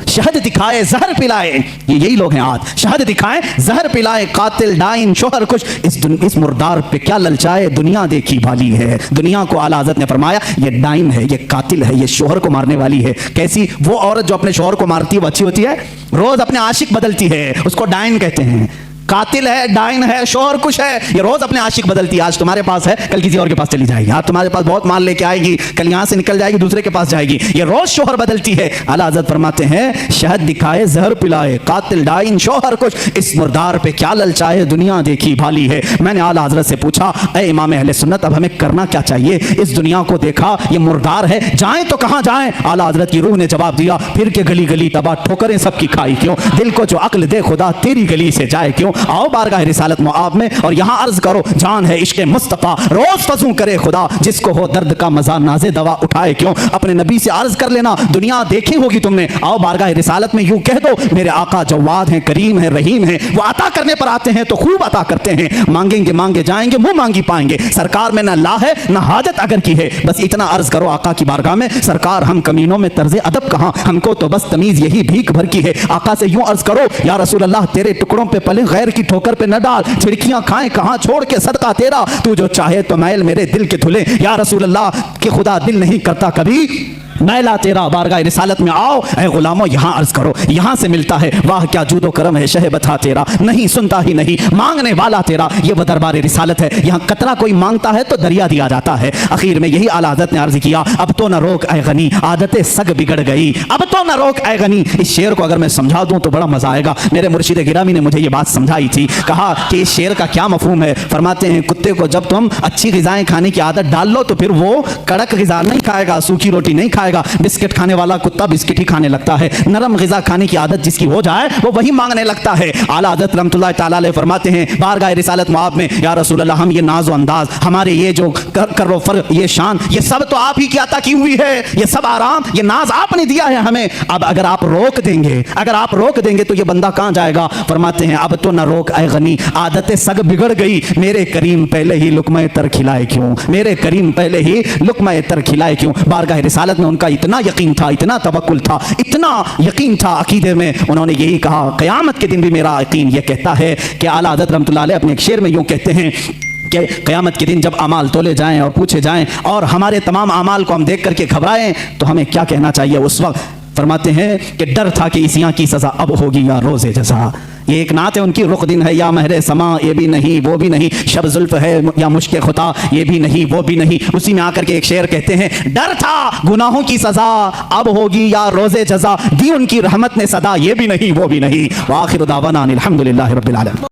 شہد دکھائے زہر پلائے، یہی لوگ ہیں آج، شہد دکھائے زہر پلائے، قاتل ڈائن شوہر کش، اس مردار پہ کیا للچائے، دنیا دیکھی بھالی ہے۔ دنیا کو اعلیٰ حضرت نے فرمایا یہ ڈائن ہے، یہ قاتل ہے، یہ شوہر کو مارنے والی ہے۔ کیسی؟ وہ عورت جو اپنے شوہر کو مارتی ہے وہ اچھی ہوتی ہے؟ روز اپنے عاشق بدلتی ہے، اس کو ڈائن کہتے ہیں۔ قاتل ہے، ڈائن ہے، شوہر کش ہے، یہ روز اپنے عاشق بدلتی ہے، آج تمہارے پاس ہے کل کسی اور کے پاس چلی جائے گی، آج تمہارے پاس بہت مال لے کے آئے گی کل یہاں سے نکل جائے گی دوسرے کے پاس جائے گی، یہ روز شوہر بدلتی ہے۔ اعلیٰ حضرت فرماتے ہیں شہد دکھائے زہر پلائے، قاتل ڈائن شوہر کش، اس مردار پہ کیا للچائے، دنیا دیکھی بھالی ہے۔ میں نے اعلیٰ حضرت سے پوچھا اے امام اہل سنت اب ہمیں کرنا کیا چاہیے، اس دنیا کو دیکھا یہ مردار ہے، جائیں تو کہاں جائیں؟ اعلیٰ حضرت کی روح نے جواب دیا پھر کے گلی گلی تباہ ٹھوکریں سب کی کھائی کیوں، دل کو جو عقل دے خدا تیری گلی سے جائے کیوں، آؤ بارگاہ رسالت معاب میں اور یہاں عرض کرو جان ہے عشق مصطفیٰ، روز فضوں کرے خدا جس کو ہو درد کا مزہ نازے دوا اٹھائے کیوں، اپنے نبی سے عرض کر لینا دنیا دیکھی ہوگی تم نے، آؤ بارگاہ رسالت میں یوں کہہ دو میرے آقا جواد ہیں کریم ہیں رحیم ہیں، وہ عطا کرنے پر آتے ہیں تو خوب عطا کرتے ہیں، مانگیں گے مانگے جائیں گے منہ مانگی پائیں گے، سرکار میں نہ لا ہے نہ حاجت اگر کی ہے، بس اتنا عرض کرو آقا کی بارگاہ میں سرکار ہم کمینوں میں طرز ادب کہاں، ہم کو تو بس تمیز یہی بھیک بھر کی ہے، آقا سے یوں عرض کرو یا رسول اللہ تیرے ٹکڑوں پہ پلے غیر کی ٹھوکر پہ نہ ڈال، چھڑکیاں کھائیں کہاں چھوڑ کے صدقہ تیرا، تو جو چاہے تو میل میرے دل کے دھلے، یا رسول اللہ کہ خدا دل نہیں کرتا کبھی میلا تیرا، بارگاہ رسالت میں آؤ اے غلاموں یہاں عرض کرو، یہاں سے ملتا ہے واہ کیا جود و کرم ہے شہ بتا تیرا، نہیں سنتا ہی نہیں مانگنے والا تیرا، یہ وہ دربار رسالت ہے، یہاں قطرہ کوئی مانگتا ہے تو دریا دیا جاتا ہے۔ اخیر میں یہی اعلیٰ حضرت نے عرض کیا اب تو نہ روک اے غنی عادت سگ بگڑ گئی، اب تو نہ روک اے غنی۔ اس شعر کو اگر میں سمجھا دوں تو بڑا مزہ آئے گا، میرے مرشد گرامی نے مجھے یہ بات سمجھائی تھی، کہا کہ اس شعر کا کیا مفہوم ہے، فرماتے ہیں کتے کو جب تم اچھی غذائیں کھانے کی عادت ڈال لو تو پھر وہ کڑک غذا نہیں کھائے گا، سوکھی روٹی نہیں کھائے جائے گا. بسکٹ کھانے والا کتا بسکٹ ہی کھانے لگتا ہے. نرم غذا کھانے کی عادت جس کی ہو جائے وہ وہی مانگنے لگتا ہے. اعلیٰ حضرت رحمۃ اللہ تعالیٰ علیہ فرماتے ہیں بارگاہ رسالت معاب میں یا رسول اللہ ہم یہ ناز و انداز ہمارے یہ جو کر و فر یہ شان یہ سب تو آپ ہی کی عطا کی ہوئی ہے. یہ سب آرام یہ ناز آپ نے دیا ہے ہمیں. اب اگر آپ روک دیں گے تو یہ بندہ کہاں جائے گا؟ فرماتے ہیں اب تو نہ روک اے غنی عادت سگ بگڑ گئی میرے کریم پہلے ہی لقمہ تر کھلائے کیوں. میرے کریم پہلے ہی لقمہ تر کھلائے کیوں. بارگاہ رسالت میں ان کا اتنا یقین تھا, اتنا توکل تھا, اتنا یقین تھا عقیدے میں, انہوں نے یہی کہا قیامت کے دن بھی میرا یقین یہ کہتا ہے کہ اعلیٰ حضرت رحمۃ اللہ علیہ اپنے ایک شعر میں یوں کہتے ہیں کہ قیامت کے دن جب اعمال تولے جائیں اور پوچھے جائیں اور ہمارے تمام اعمال کو ہم دیکھ کر کے گھبرائیں تو ہمیں کیا کہنا چاہیے اس وقت؟ فرماتے ہیں کہ ڈر تھا کہ اس یہاں کی سزا اب ہوگی یا روز جزا. یہ ایک نعت ہے ان کی, رخ دن ہے یا مہر سما یہ بھی نہیں وہ بھی نہیں, شب زلف ہے یا مشک خطا یہ بھی نہیں وہ بھی نہیں. اسی میں آ کر کے ایک شعر کہتے ہیں ڈر تھا گناہوں کی سزا اب ہوگی یا روز جزا, دی ان کی رحمت نے صدا یہ بھی نہیں وہ بھی نہیں. وآخر دعوانا الحمدللہ رب العالمین.